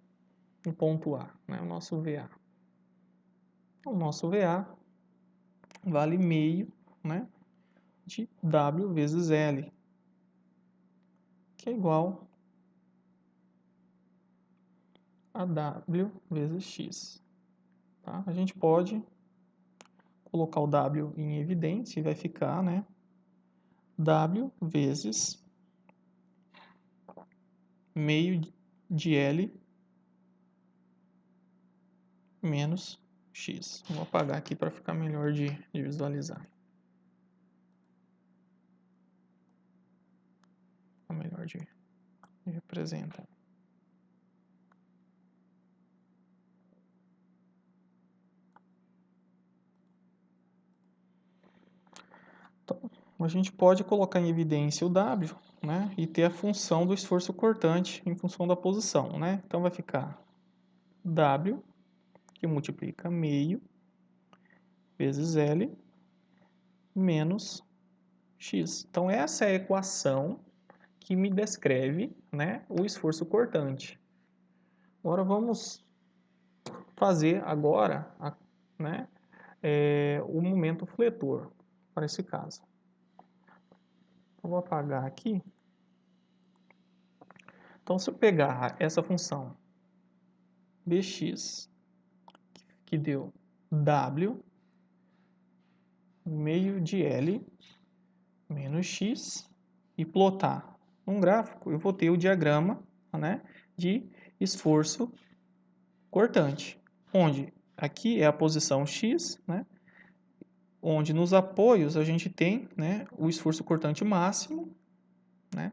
no ponto A? Né? O nosso VA. O nosso VA vale meio, né, de W vezes L, que é igual a W vezes X. Tá? A gente pode colocar o W em evidência e vai ficar, né, W vezes meio de L menos X. Vou apagar aqui para ficar melhor de visualizar. Fica melhor de representar. a gente pode colocar em evidência o W, né, e ter a função do esforço cortante em função da posição, né? Então vai ficar W, que multiplica meio, vezes L, menos X. Então essa é a equação que me descreve, né, o esforço cortante. Agora vamos fazer agora, né, o momento fletor para esse caso. Eu vou apagar aqui. Então, se eu pegar essa função bx, que deu w, meio de L, menos x, e plotar um gráfico, eu vou ter o diagrama, né, de esforço cortante, onde aqui é a posição x, né, onde nos apoios a gente tem, né, o esforço cortante máximo, né,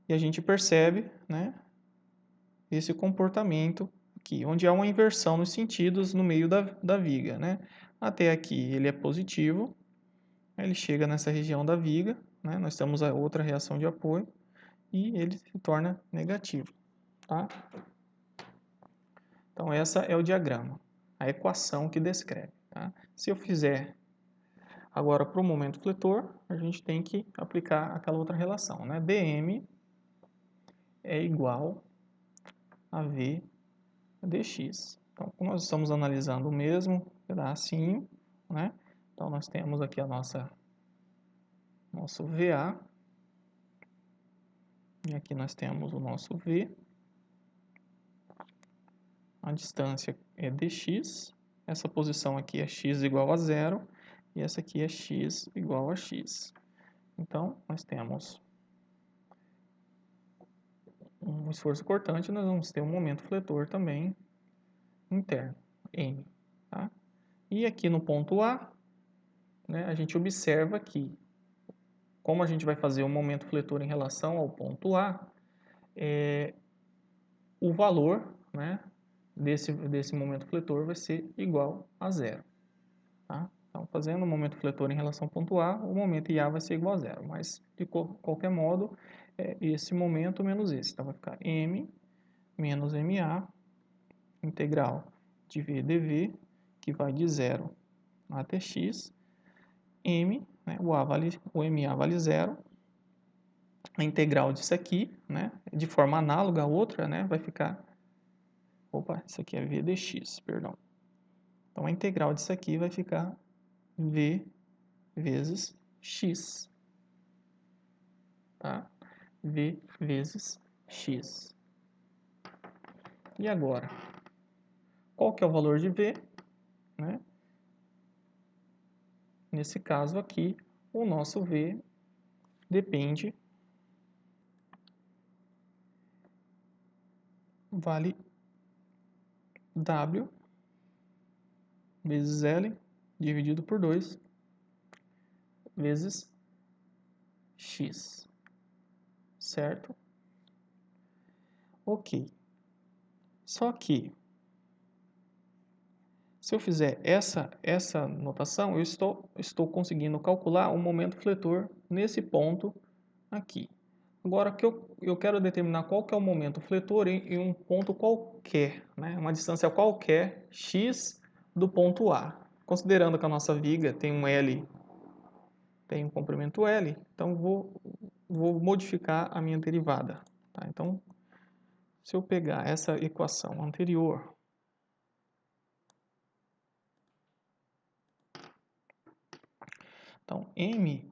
e a gente percebe, né, esse comportamento aqui, onde há uma inversão nos sentidos no meio da viga, né. Até aqui ele é positivo, ele chega nessa região da viga, né, nós temos a outra reação de apoio, e ele se torna negativo, tá? Então, essa é o diagrama, a equação que descreve, tá? Se eu fizer agora para o momento fletor, a gente tem que aplicar aquela outra relação, né? dm é igual a v dx. Então, como nós estamos analisando o mesmo pedacinho, né? Então, nós temos aqui a nosso VA, e aqui nós temos o nosso V. A distância é dx, essa posição aqui é x igual a zero, e essa aqui é x igual a x. Então, nós temos um esforço cortante, nós vamos ter um momento fletor também interno, M. Tá? E aqui no ponto A, né, a gente observa que, como a gente vai fazer o momento fletor em relação ao ponto A, o valor, né, desse momento fletor vai ser igual a zero. Tá? Então, fazendo o momento fletor em relação ao ponto A, o momento IA vai ser igual a zero. Mas, de qualquer modo, esse momento menos esse. Então, vai ficar M menos MA, integral de V dV, que vai de zero até x. M, né, o MA vale zero. A integral disso aqui, né, de forma análoga à outra, né, vai ficar... Opa, isso aqui é V dx, perdão. Então, a integral disso aqui vai ficar V vezes x. Tá? V vezes x. E agora? Qual que é o valor de V? Né? Nesse caso aqui, o nosso V depende, vale W vezes L dividido por 2 vezes x. Certo? Ok. Só que, se eu fizer essa notação, eu estou conseguindo calcular o momento fletor nesse ponto aqui. Agora, que eu quero determinar qual que é o momento fletor em um ponto qualquer, né? Uma distância qualquer, x, do ponto A. Considerando que a nossa viga tem um L, tem um comprimento L, então vou modificar a minha derivada. Tá? Então, se eu pegar essa equação anterior, então, m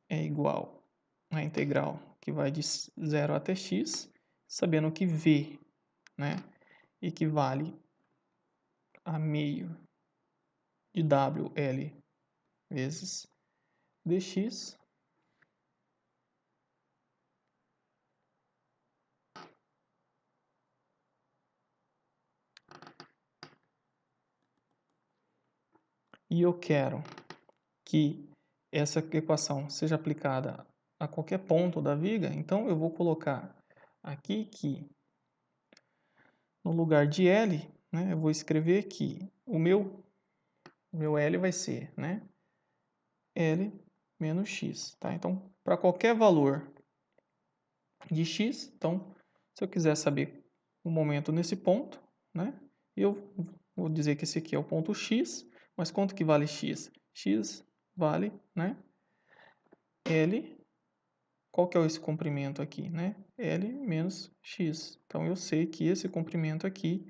é igual à integral que vai de 0 até x, sabendo que v, né, equivale a meio de WL vezes dx. E eu quero que essa equação seja aplicada a qualquer ponto da viga, então eu vou colocar aqui que no lugar de L, né, eu vou escrever que o meu meu L vai ser, né, L menos X, tá? Então, para qualquer valor de X, então, se eu quiser saber o momento nesse ponto, né, eu vou dizer que esse aqui é o ponto X, mas quanto que vale X? X vale, né, L, qual que é esse comprimento aqui, né? L menos X. Então, eu sei que esse comprimento aqui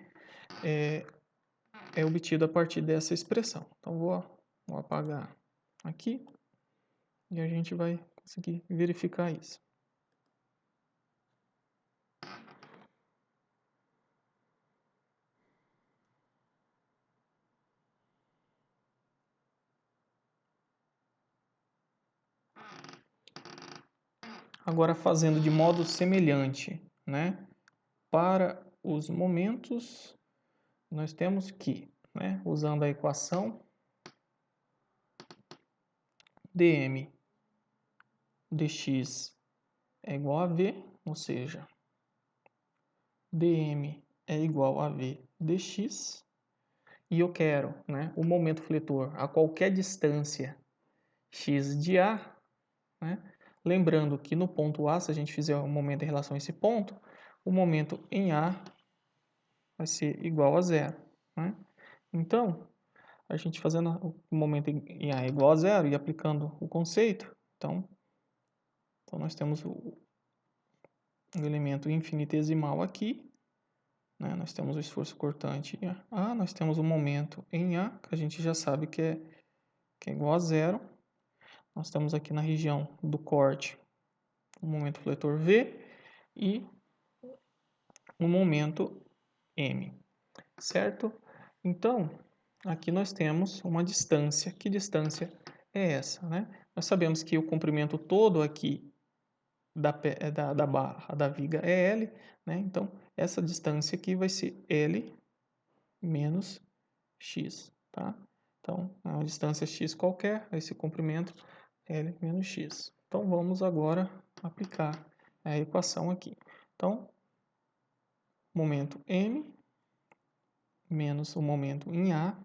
é obtido a partir dessa expressão. Então, vou apagar aqui e a gente vai conseguir verificar isso. Agora, fazendo de modo semelhante, né, para os momentos, nós temos que, né, usando a equação dm dx é igual a v, ou seja, dm é igual a v dx, e eu quero, né, o momento fletor a qualquer distância x de A, né, lembrando que no ponto A, se a gente fizer o momento em relação a esse ponto, o momento em A vai ser igual a zero, né? Então, a gente fazendo o momento em A igual a zero e aplicando o conceito, então nós temos o elemento infinitesimal aqui, né? Nós temos o esforço cortante em A, nós temos o momento em A, que a gente já sabe que é igual a zero. Nós temos aqui na região do corte o momento fletor V e o momento M, certo? Então, aqui nós temos uma distância. Que distância é essa, né? Nós sabemos que o comprimento todo aqui da barra da viga é L, né? Então, essa distância aqui vai ser L menos X, tá? Então, é uma distância X qualquer, esse comprimento L menos X. Então, vamos agora aplicar a equação aqui. Então, momento M menos o momento em A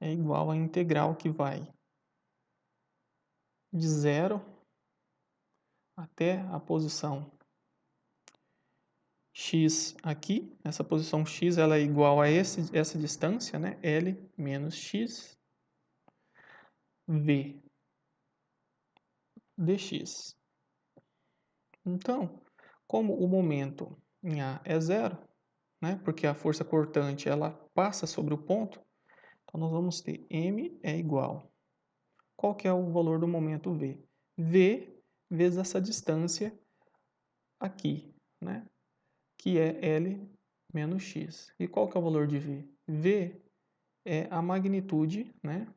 é igual à integral que vai de zero até a posição x aqui. Essa posição x ela é igual a essa distância, né? L menos x v dx. Então, como o momento em A é zero, né? Porque a força cortante ela passa sobre o ponto, então nós vamos ter m é igual. Qual que é o valor do momento v? V vezes essa distância aqui, né? Que é L menos x. E qual que é o valor de V? V é a magnitude, né,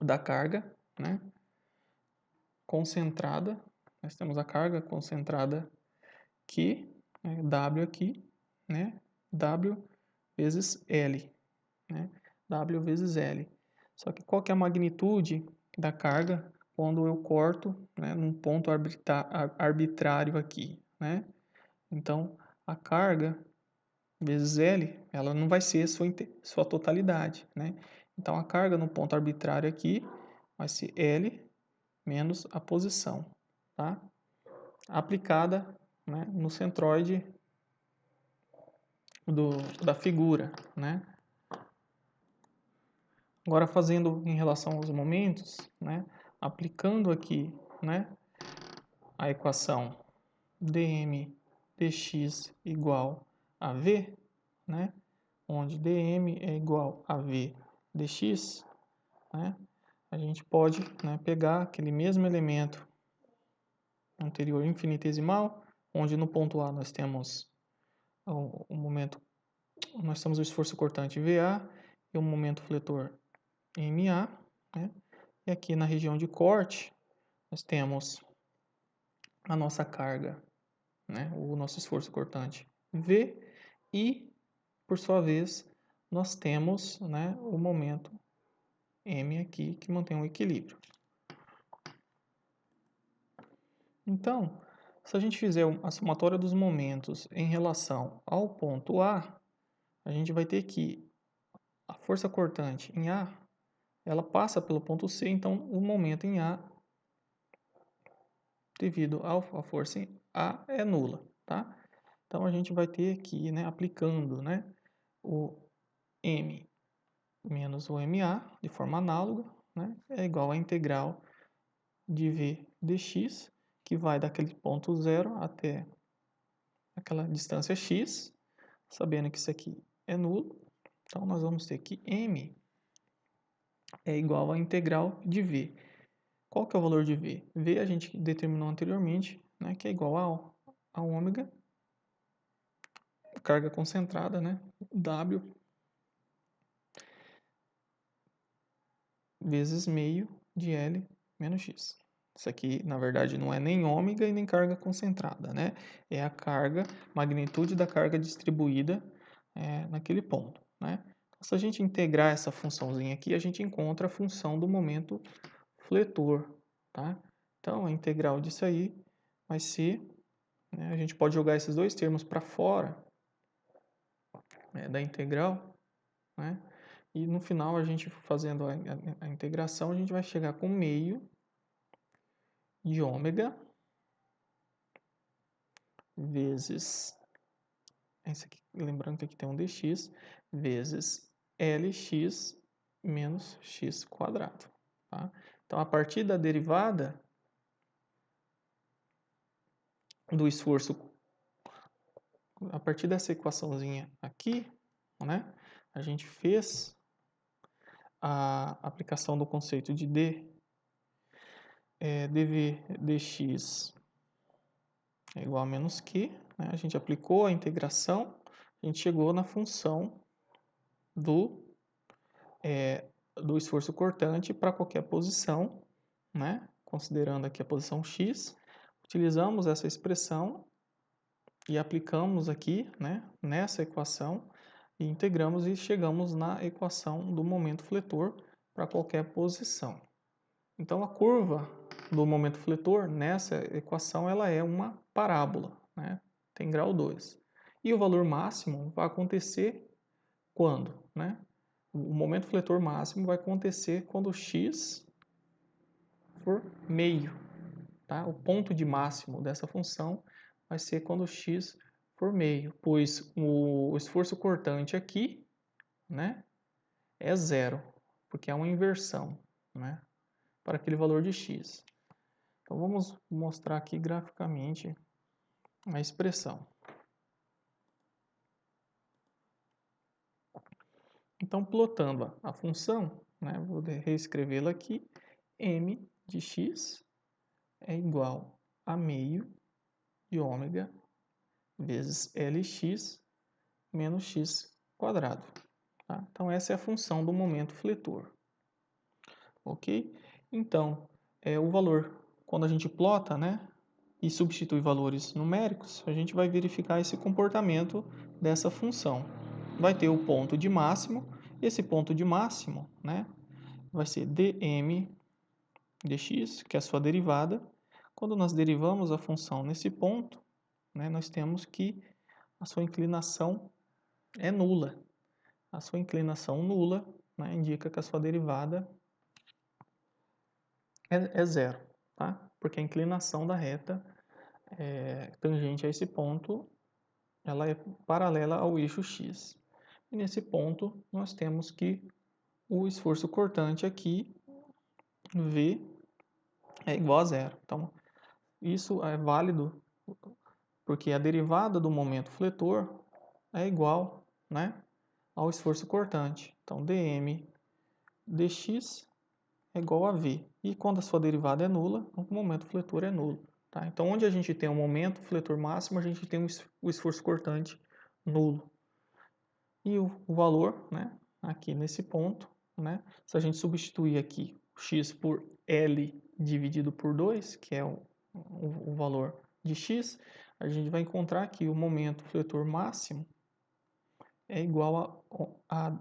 da carga, né, concentrada. Nós temos a carga concentrada Q, né, W aqui, né, W vezes L, né, W vezes L. Só que qual que é a magnitude da carga quando eu corto, né, num ponto arbitrário aqui, né? Então, a carga vezes L, ela não vai ser sua totalidade, né? Então, a carga no ponto arbitrário aqui vai ser L menos a posição, tá? Aplicada, né, no centroide da figura, né? Agora, fazendo em relação aos momentos, né? Aplicando aqui, né, a equação dm dx igual a v, né? Onde dm é igual a v dx, né? A gente pode, né, pegar aquele mesmo elemento anterior infinitesimal, onde no ponto A nós temos o momento, nós temos o esforço cortante VA e o momento fletor MA, né? E aqui na região de corte nós temos a nossa carga, né, o nosso esforço cortante V, e por sua vez nós temos, né, o momento M aqui que mantém o equilíbrio. Então, se a gente fizer a somatória dos momentos em relação ao ponto A, a gente vai ter que a força cortante em A, ela passa pelo ponto C, então o momento em A, devido à força em A, é nula, tá? Então a gente vai ter aqui, né, aplicando, né, o M menos o MA de forma análoga, né, é igual à integral de V dx, que vai daquele ponto zero até aquela distância x, sabendo que isso aqui é nulo. Então nós vamos ter que M é igual à integral de V. Qual que é o valor de V? V a gente determinou anteriormente, né, que é igual a ômega, carga concentrada, né, W vezes meio de L menos X. Isso aqui, na verdade, não é nem ômega e nem carga concentrada, né? É a carga, magnitude da carga distribuída naquele ponto, né? Então, se a gente integrar essa funçãozinha aqui, a gente encontra a função do momento fletor, tá? Então, a integral disso aí vai ser, né, a gente pode jogar esses dois termos para fora, né, da integral, né? E no final, a gente fazendo a integração, a gente vai chegar com meio de ômega vezes, esse aqui, lembrando que aqui tem um dx, vezes Lx menos x quadrado. Tá? Então, a partir da derivada do esforço, a partir dessa equaçãozinha aqui, né, a gente fez a aplicação do conceito de dv dx é igual a menos q, né? A gente aplicou a integração, a gente chegou na função do esforço cortante para qualquer posição, né? Considerando aqui a posição x, utilizamos essa expressão e aplicamos aqui, né, nessa equação e integramos e chegamos na equação do momento fletor para qualquer posição. Então a curva do momento fletor nessa equação ela é uma parábola, né? Tem grau 2. E o valor máximo vai acontecer quando, né? O momento fletor máximo vai acontecer quando x for meio, tá? O ponto de máximo dessa função vai ser quando x for meio, pois o esforço cortante aqui, né, é zero, porque é uma inversão, né, para aquele valor de x. Então vamos mostrar aqui graficamente a expressão. Então, plotando a função, né, vou reescrevê-la aqui, m de x é igual a meio de ômega vezes Lx menos x quadrado. Tá? Então, essa é a função do momento fletor. Ok? Então, o valor, quando a gente plota, né, e substitui valores numéricos, a gente vai verificar esse comportamento dessa função. Vai ter o ponto de máximo, esse ponto de máximo, né, vai ser dm dx, que é a sua derivada. Quando nós derivamos a função nesse ponto, né, nós temos que a sua inclinação é nula. A sua inclinação nula, né, indica que a sua derivada é zero, tá? Porque a inclinação da reta tangente a esse ponto, ela é paralela ao eixo x. E nesse ponto, nós temos que o esforço cortante aqui, V, é igual a zero. Então, isso é válido porque a derivada do momento fletor é igual, né, ao esforço cortante. Então, dm dx é igual a v. E quando a sua derivada é nula, o momento fletor é nulo. Tá? Então, onde a gente tem o momento fletor máximo, a gente tem o esforço cortante nulo. E o valor, né, aqui nesse ponto, né, se a gente substituir aqui x por L dividido por 2, que é o valor de x, a gente vai encontrar que o momento fletor máximo é igual a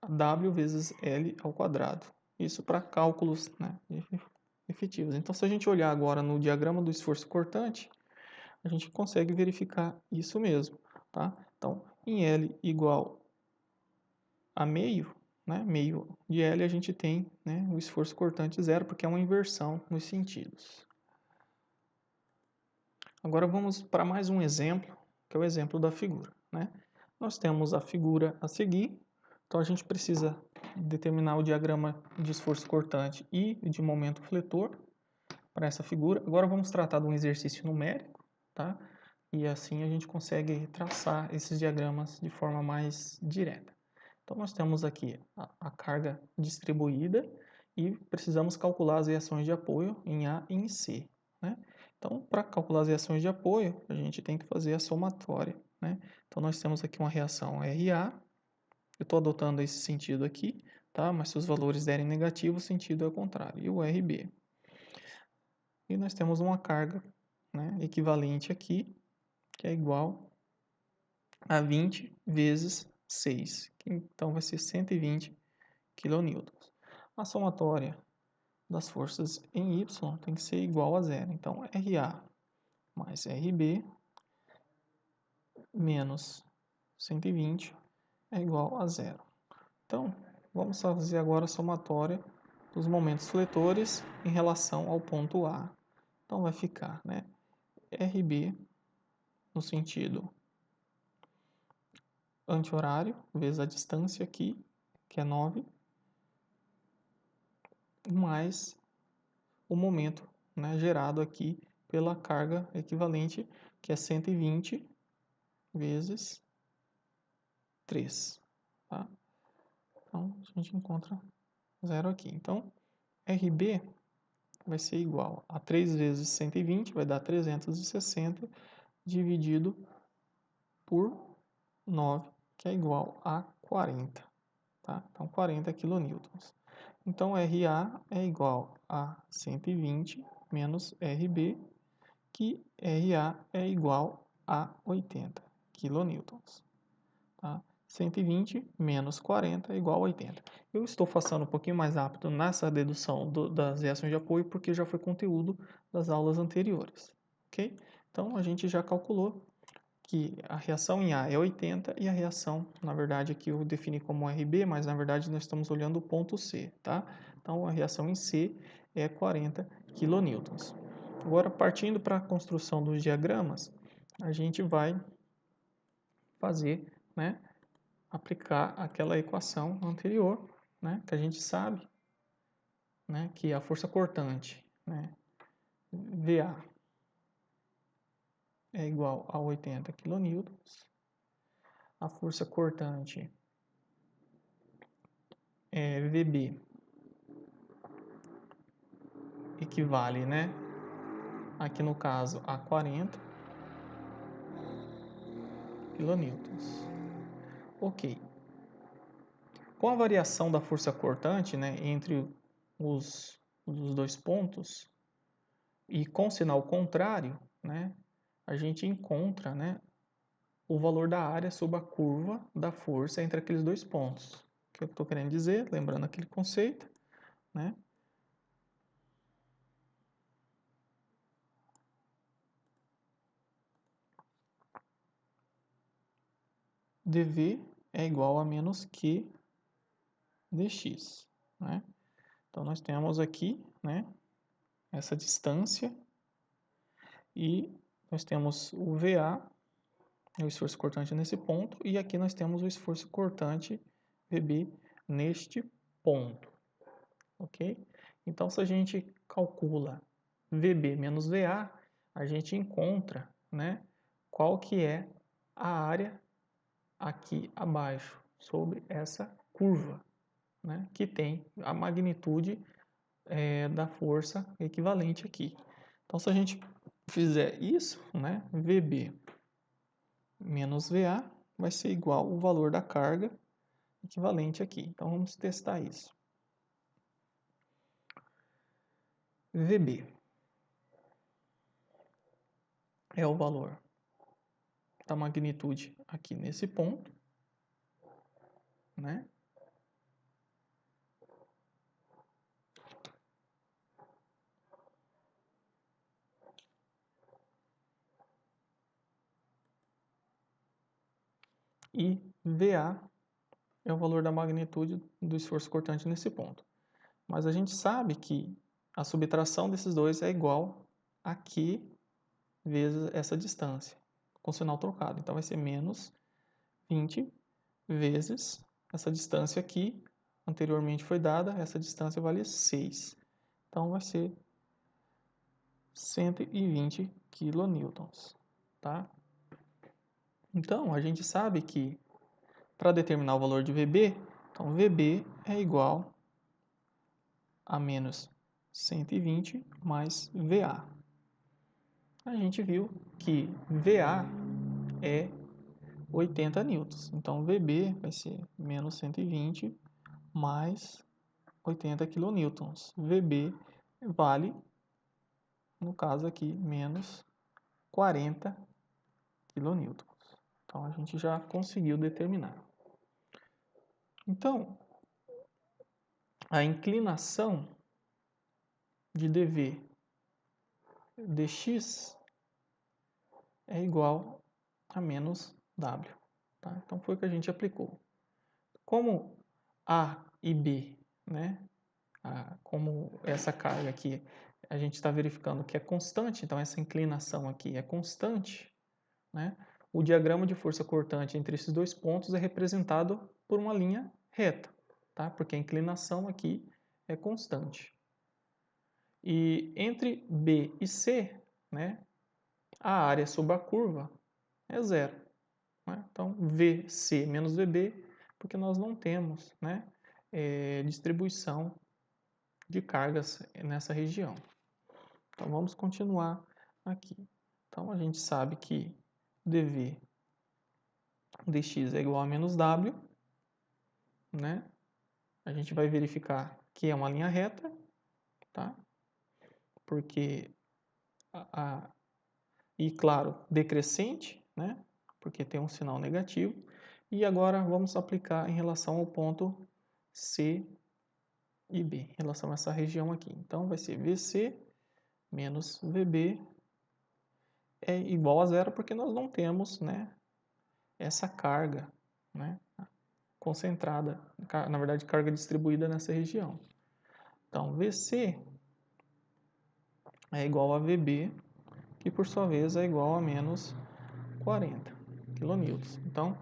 W vezes L ao quadrado. Isso para cálculos, né, efetivos. Então, se a gente olhar agora no diagrama do esforço cortante, a gente consegue verificar isso mesmo. Tá? Então, em L igual a meio, né, meio de L, a gente tem, né, o esforço cortante zero, porque é uma inversão nos sentidos. Agora vamos para mais um exemplo, que é o exemplo da figura, né? Nós temos a figura a seguir, então a gente precisa determinar o diagrama de esforço cortante e de momento fletor para essa figura. Agora vamos tratar de um exercício numérico, tá? E assim a gente consegue traçar esses diagramas de forma mais direta. Então nós temos aqui a carga distribuída e precisamos calcular as reações de apoio em A e em C, né? Então, para calcular as reações de apoio, a gente tem que fazer a somatória, né? Então nós temos aqui uma reação RA, eu estou adotando esse sentido aqui, tá? Mas se os valores derem negativo, o sentido é o contrário, e o RB. E nós temos uma carga, né, equivalente aqui, que é igual a 20 vezes 6, que então vai ser 120 kN. A somatória das forças em Y tem que ser igual a zero. Então, RA mais RB menos 120 é igual a zero. Então, vamos fazer agora a somatória dos momentos fletores em relação ao ponto A. Então, vai ficar, né, RB no sentido anti-horário, vezes a distância aqui, que é 9, mais o momento, né, gerado aqui pela carga equivalente, que é 120 vezes 3. Tá? Então, a gente encontra zero aqui. Então, RB vai ser igual a 3 vezes 120, vai dar 360, dividido por 9, que é igual a 40. Tá? Então, 40 kN. Então, RA é igual a 120 menos RB, que RA é igual a 80 kN. Tá? 120 menos 40 é igual a 80. Eu estou passando um pouquinho mais rápido nessa dedução das reações de apoio, porque já foi conteúdo das aulas anteriores. Ok? Então, a gente já calculou que a reação em A é 80 e a reação, na verdade, aqui eu defini como RB, mas na verdade nós estamos olhando o ponto C, tá? Então, a reação em C é 40 kN. Agora, partindo para a construção dos diagramas, a gente vai fazer, né, aplicar aquela equação anterior, né, que a gente sabe, né, que a força cortante, né, VA é igual a 80 kN, a força cortante VB equivale, né, aqui no caso a 40 kN. Ok. Com a variação da força cortante, né, entre os dois pontos e com sinal contrário, né, a gente encontra, né, o valor da área sobre a curva da força entre aqueles dois pontos. O que eu estou querendo dizer, lembrando aquele conceito, né? dV é igual a menos Q dx, né? Então, nós temos aqui, né, essa distância e nós temos o VA, o esforço cortante nesse ponto, e aqui nós temos o esforço cortante VB neste ponto, ok? Então, se a gente calcula VB menos VA, a gente encontra, né, qual que é a área aqui abaixo, sobre essa curva, né, que tem a magnitude da força equivalente aqui. Então, se a gente fizer isso, né, VB menos VA vai ser igual ao valor da carga equivalente aqui. Então, vamos testar isso. VB é o valor da magnitude aqui nesse ponto, né? E VA é o valor da magnitude do esforço cortante nesse ponto. Mas a gente sabe que a subtração desses dois é igual a Q vezes essa distância, com sinal trocado. Então, vai ser menos 20 vezes essa distância aqui, anteriormente foi dada, essa distância vale 6. Então, vai ser 120 kN, tá? Então, a gente sabe que para determinar o valor de VB, então VB é igual a menos 120 mais VA. A gente viu que VA é 80 newtons. Então, VB vai ser menos 120 mais 80 kilonewtons. VB vale, no caso aqui, menos 40 kilonewtons. Então, a gente já conseguiu determinar. Então, a inclinação de dV dx é igual a menos W. Tá? Então, foi o que a gente aplicou. Como A e B, né? Como essa carga aqui, a gente está verificando que é constante, então essa inclinação aqui é constante, né? O diagrama de força cortante entre esses dois pontos é representado por uma linha reta, tá? Porque a inclinação aqui é constante. E entre B e C, né, a área sobre a curva é zero. Né? Então, VC menos VB, porque nós não temos, né, distribuição de cargas nessa região. Então, vamos continuar aqui. Então, a gente sabe que dV dx é igual a menos W, né? A gente vai verificar que é uma linha reta, tá? Porque e claro, decrescente, né? Porque tem um sinal negativo. E agora vamos aplicar em relação ao ponto C e B, em relação a essa região aqui. Então, vai ser VC menos VB é igual a zero, porque nós não temos, né, essa carga, né, concentrada, na verdade, carga distribuída nessa região. Então, VC é igual a VB, que por sua vez é igual a menos 40 kN. Então,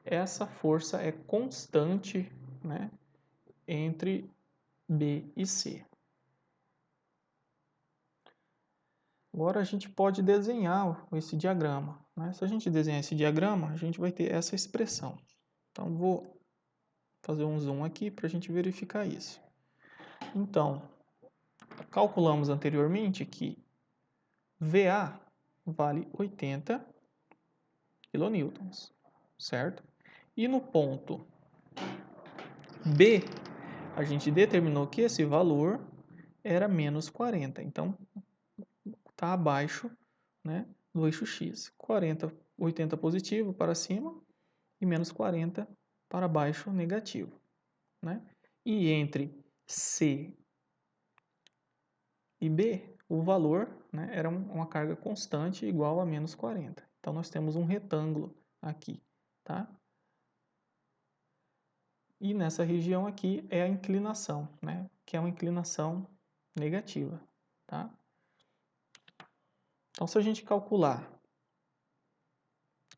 essa força é constante, né, entre B e C. Agora a gente pode desenhar esse diagrama. Né? Se a gente desenhar esse diagrama, a gente vai ter essa expressão. Então, vou fazer um zoom aqui para a gente verificar isso. Então, calculamos anteriormente que VA vale 80 kN, certo? E no ponto B, a gente determinou que esse valor era menos 40. Então, está abaixo, né, do eixo X. 80 positivo para cima e menos 40 para baixo negativo. Né? E entre C e B, o valor, né, era uma carga constante igual a menos 40. Então, nós temos um retângulo aqui. Tá? E nessa região aqui é a inclinação, né, que é uma inclinação negativa. Tá? Então, se a gente calcular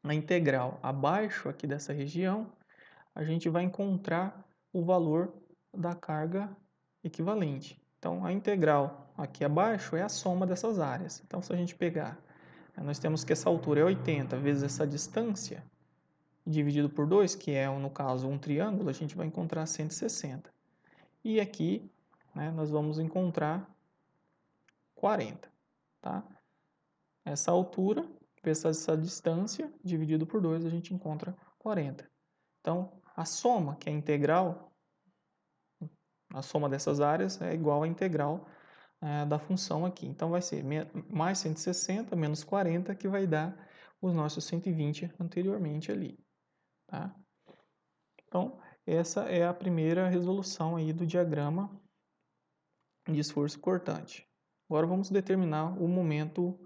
a integral abaixo aqui dessa região, a gente vai encontrar o valor da carga equivalente. Então, a integral aqui abaixo é a soma dessas áreas. Então, se a gente pegar, nós temos que essa altura é 80 vezes essa distância, dividido por 2, que é, no caso, um triângulo, a gente vai encontrar 160. E aqui, né, nós vamos encontrar 40. Tá? Essa altura vezes essa distância, dividido por 2, a gente encontra 40. Então, a soma, que é a integral, a soma dessas áreas é igual à integral da função aqui. Então, vai ser mais 160 menos 40, que vai dar os nossos 120 anteriormente ali. Tá? Então, essa é a primeira resolução aí do diagrama de esforço cortante. Agora, vamos determinar o momento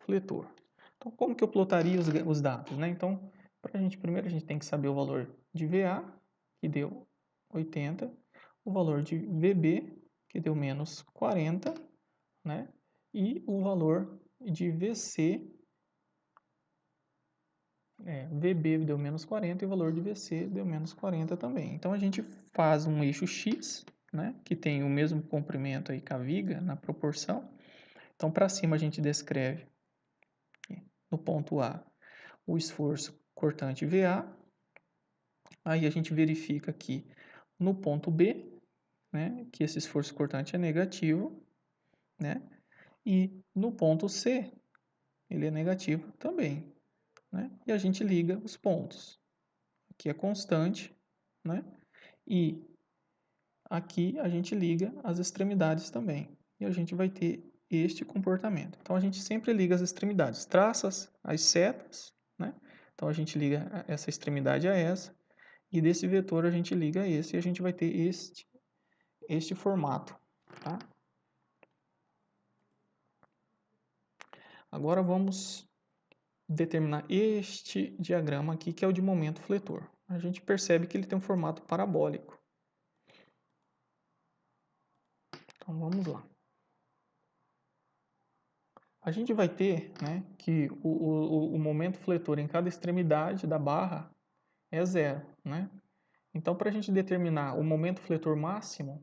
fletor. Então, como que eu plotaria os dados? Né? Então, primeiro a gente tem que saber o valor de VA que deu 80, o valor de VB, que deu menos 40, né? E o valor de VC, VB deu menos 40 e o valor de VC deu menos 40 também. Então, a gente faz um eixo X, né? Que tem o mesmo comprimento aí que a viga na proporção. Então, para cima a gente descreve no ponto A o esforço cortante VA. Aí a gente verifica aqui no ponto B, né, que esse esforço cortante é negativo, né? E no ponto C, ele é negativo também, né? E a gente liga os pontos. Aqui é constante, né? E aqui a gente liga as extremidades também. E a gente vai ter este comportamento. Então a gente sempre liga as extremidades, traça as setas, né? Então a gente liga essa extremidade a essa, e desse vetor a gente liga a esse, e a gente vai ter este formato, tá? Agora vamos determinar este diagrama aqui, que é o de momento fletor. A gente percebe que ele tem um formato parabólico. Então vamos lá. A gente vai ter, né, que o momento fletor em cada extremidade da barra é zero, né? Então, para a gente determinar o momento fletor máximo,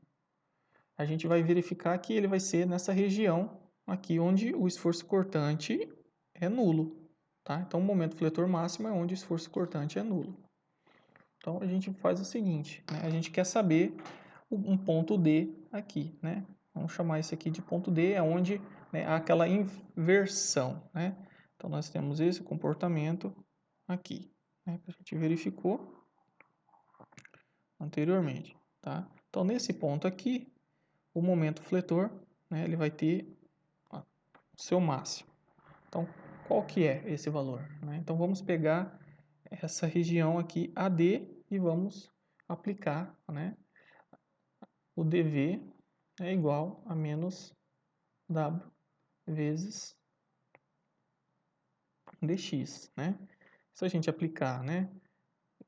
a gente vai verificar que ele vai ser nessa região aqui onde o esforço cortante é nulo, tá? Então, o momento fletor máximo é onde o esforço cortante é nulo. Então, a gente faz o seguinte, né? A gente quer saber um ponto D aqui, né? Vamos chamar esse aqui de ponto D, é onde, né, há aquela inversão, né? Então, nós temos esse comportamento aqui, né, que a gente verificou anteriormente, tá? Então, nesse ponto aqui, o momento fletor, né, ele vai ter o seu máximo. Então, qual que é esse valor, né? Então, vamos pegar essa região aqui AD e vamos aplicar, né? O dV é igual a menos W vezes dx, né? Se a gente aplicar, né,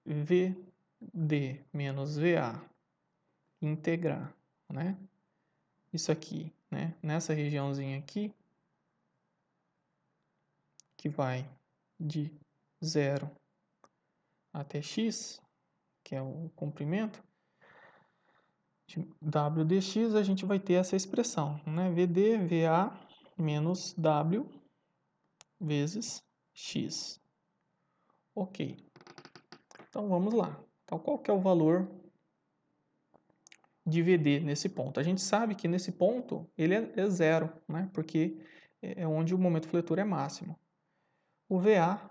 VD menos VA integrar, né, isso aqui, né, nessa regiãozinha aqui, que vai de 0 até x, que é o comprimento, de W dx, a gente vai ter essa expressão, né, VD, VA menos W vezes x. Ok. Então, vamos lá. Então, qual que é o valor de VD nesse ponto? A gente sabe que nesse ponto ele é zero, né? Porque é onde o momento fletor é máximo. O VA,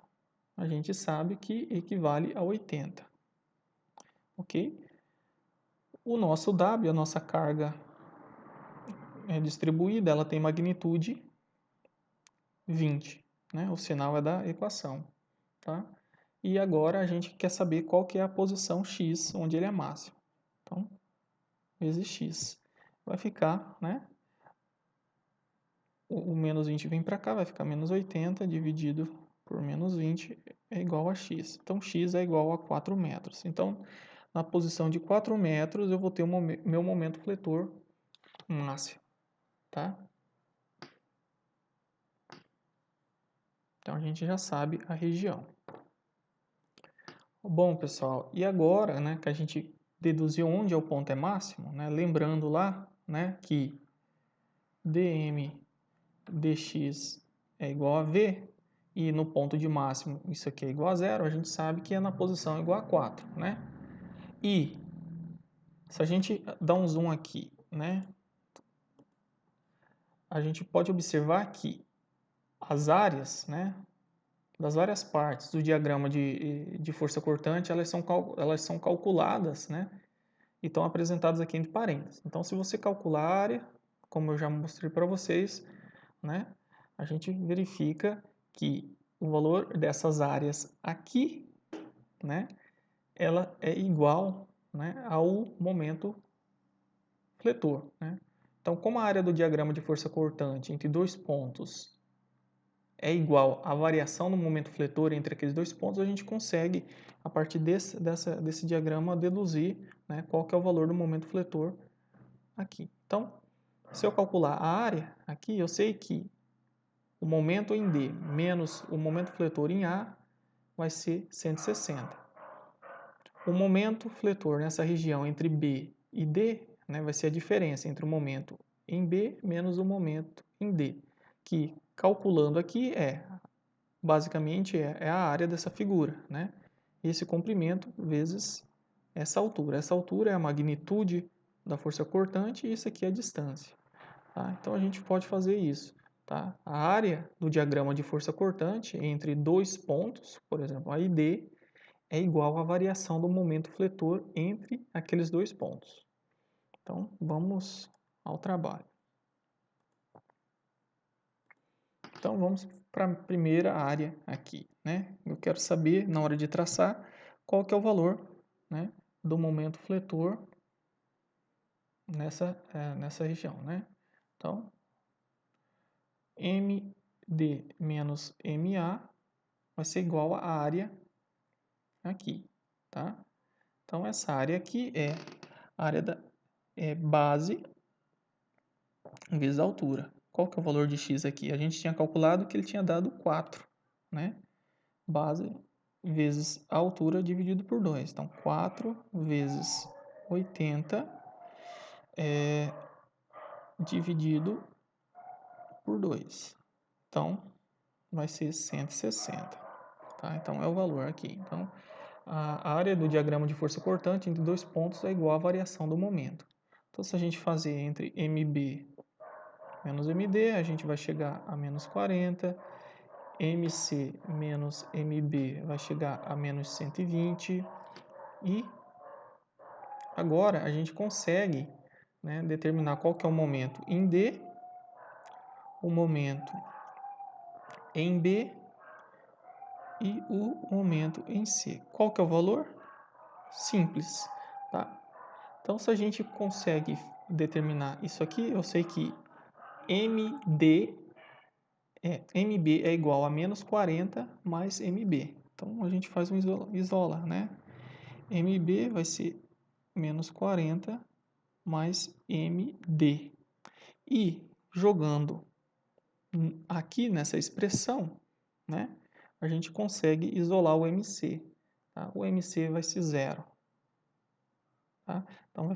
a gente sabe que equivale a 80. Ok? O nosso W, a nossa carga é distribuída, ela tem magnitude 20. Né? O sinal é da equação. Tá? E agora a gente quer saber qual que é a posição x, onde ele é máximo. Então, vezes x. Vai ficar, né? O menos 20 vem para cá, vai ficar menos 80 dividido por menos 20 é igual a x. Então, x é igual a 4 metros. Então, na posição de 4 metros, eu vou ter o meu momento fletor máximo. Tá? Então, a gente já sabe a região. Bom, pessoal, e agora, né, que a gente deduziu onde é o ponto é máximo, né, lembrando lá, né, que dm dx é igual a v, e no ponto de máximo isso aqui é igual a zero, a gente sabe que é na posição igual a 4, né? E se a gente dar um zoom aqui, né, a gente pode observar que as áreas, né, das várias partes do diagrama de força cortante, elas são calculadas, né, e estão apresentadas aqui entre parênteses. Então, se você calcular a área, como eu já mostrei para vocês, né, a gente verifica que o valor dessas áreas aqui, né, ela é igual, né, ao momento fletor, né? Então, como a área do diagrama de força cortante entre dois pontos é igual à variação do momento fletor entre aqueles dois pontos, a gente consegue, a partir desse diagrama, deduzir, né, qual que é o valor do momento fletor aqui. Então, se eu calcular a área aqui, eu sei que o momento em D menos o momento fletor em A vai ser 160. O momento fletor nessa região entre B e D, né, vai ser a diferença entre o momento em B menos o momento em D, que calculando aqui basicamente é a área dessa figura, né? Esse comprimento vezes essa altura. Essa altura é a magnitude da força cortante e isso aqui é a distância. Tá? Então a gente pode fazer isso. Tá? A área do diagrama de força cortante entre dois pontos, por exemplo, A e D, é igual à variação do momento fletor entre aqueles dois pontos. Então vamos ao trabalho. Então vamos para a primeira área aqui, né? Eu quero saber, na hora de traçar, qual que é o valor, né, do momento fletor nessa região, né? Então, MD menos MA vai ser igual à área aqui, tá? Então, essa área aqui é a área da base vezes a altura. Qual que é o valor de x aqui? A gente tinha calculado que ele tinha dado 4, né? Base vezes a altura dividido por 2. Então, 4 vezes 80 dividido por 2. Então, vai ser 160. Tá? Então, é o valor aqui. Então, a área do diagrama de força cortante entre dois pontos é igual à variação do momento. Então, se a gente fazer entre MB menos MD, a gente vai chegar a menos 40. MC menos MB vai chegar a menos 120. E agora a gente consegue, né, determinar qual que é o momento em D, o momento em B e o momento em C. Qual que é o valor? Simples, tá? Então, se a gente consegue determinar isso aqui, eu sei que MB é igual a menos 40 mais MB. Então, a gente faz um isola, né? MB vai ser menos 40 mais MD. E jogando aqui nessa expressão, né, a gente consegue isolar o MC. Tá? O MC vai ser zero. Tá? Então,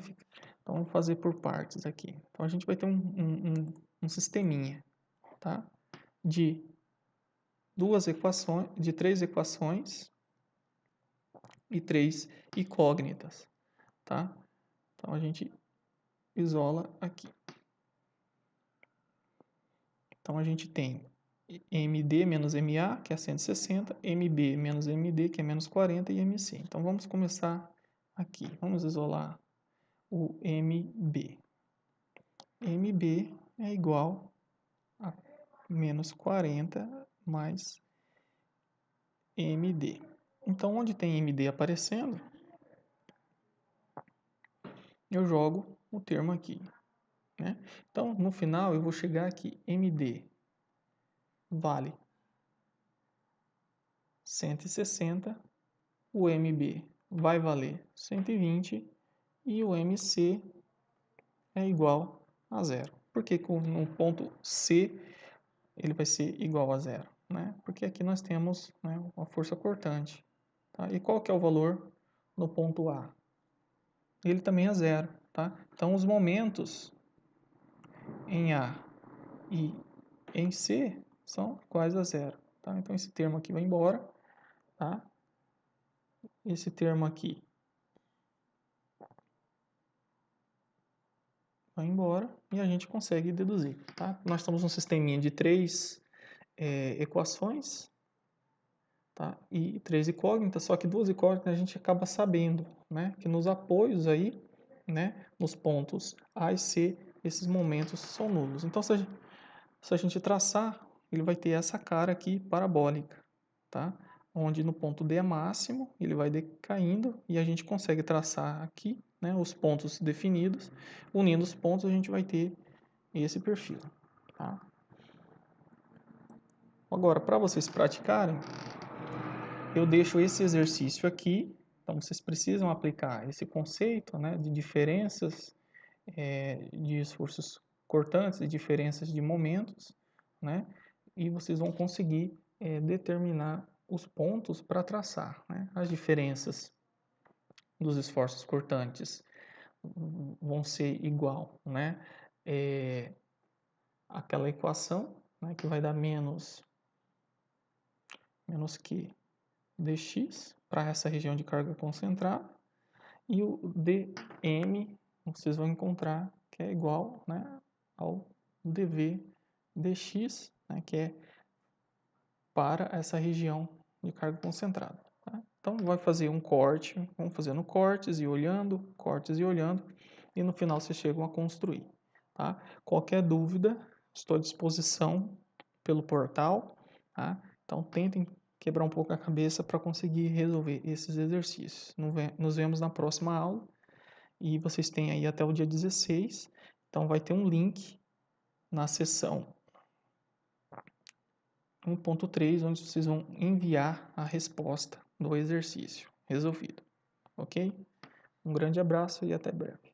então, vamos fazer por partes aqui. Então, a gente vai ter um sisteminha, tá? De três equações e 3 incógnitas, tá? Então, a gente isola aqui. Então, a gente tem MD menos MA, que é 160, MB menos MD, que é menos 40, e MC. Então, vamos começar aqui. Vamos isolar o MB. MB é igual a menos 40 mais MD. Então, onde tem MD aparecendo, eu jogo o termo aqui, né? Então, no final, eu vou chegar aqui, MD vale 160, o MB vai valer 120 e o MC é igual a zero. Por que no ponto C ele vai ser igual a zero? Né? Porque aqui nós temos, né, uma força cortante. Tá? E qual que é o valor no ponto A? Ele também é zero. Tá? Então, os momentos em A e em C são iguais a zero. Tá? Então, esse termo aqui vai embora. Tá? Esse termo aqui vai embora e a gente consegue deduzir. Tá? Nós estamos num sisteminha de três equações, tá? E 3 incógnitas, só que 2 incógnitas a gente acaba sabendo, né? Que nos apoios aí, né? Nos pontos A e C, esses momentos são nulos. Então, se a gente traçar, ele vai ter essa cara aqui parabólica, tá? Onde no ponto D é máximo, ele vai decaindo e a gente consegue traçar aqui, né? Os pontos definidos. Unindo os pontos, a gente vai ter esse perfil, tá? Agora, para vocês praticarem, eu deixo esse exercício aqui. Então, vocês precisam aplicar esse conceito, né, de diferenças de esforços cortantes e diferenças de momentos, né? E vocês vão conseguir determinar os pontos para traçar, né? As diferenças dos esforços cortantes vão ser igual, né? Aquela equação, né, que vai dar menos Q dx para essa região de carga concentrada, e o dm vocês vão encontrar que é igual, né, ao dv dx, né, que é para essa região de carga concentrada. Tá? Então, vai fazer um corte, vamos fazendo cortes e olhando, e no final vocês chegam a construir. Tá? Qualquer dúvida, estou à disposição pelo portal. Tá? Então, tentem quebrar um pouco a cabeça para conseguir resolver esses exercícios. Nos vemos na próxima aula, e vocês têm aí até o dia 16, então vai ter um link na seção 1.3, onde vocês vão enviar a resposta do exercício resolvido. Ok? Um grande abraço e até breve.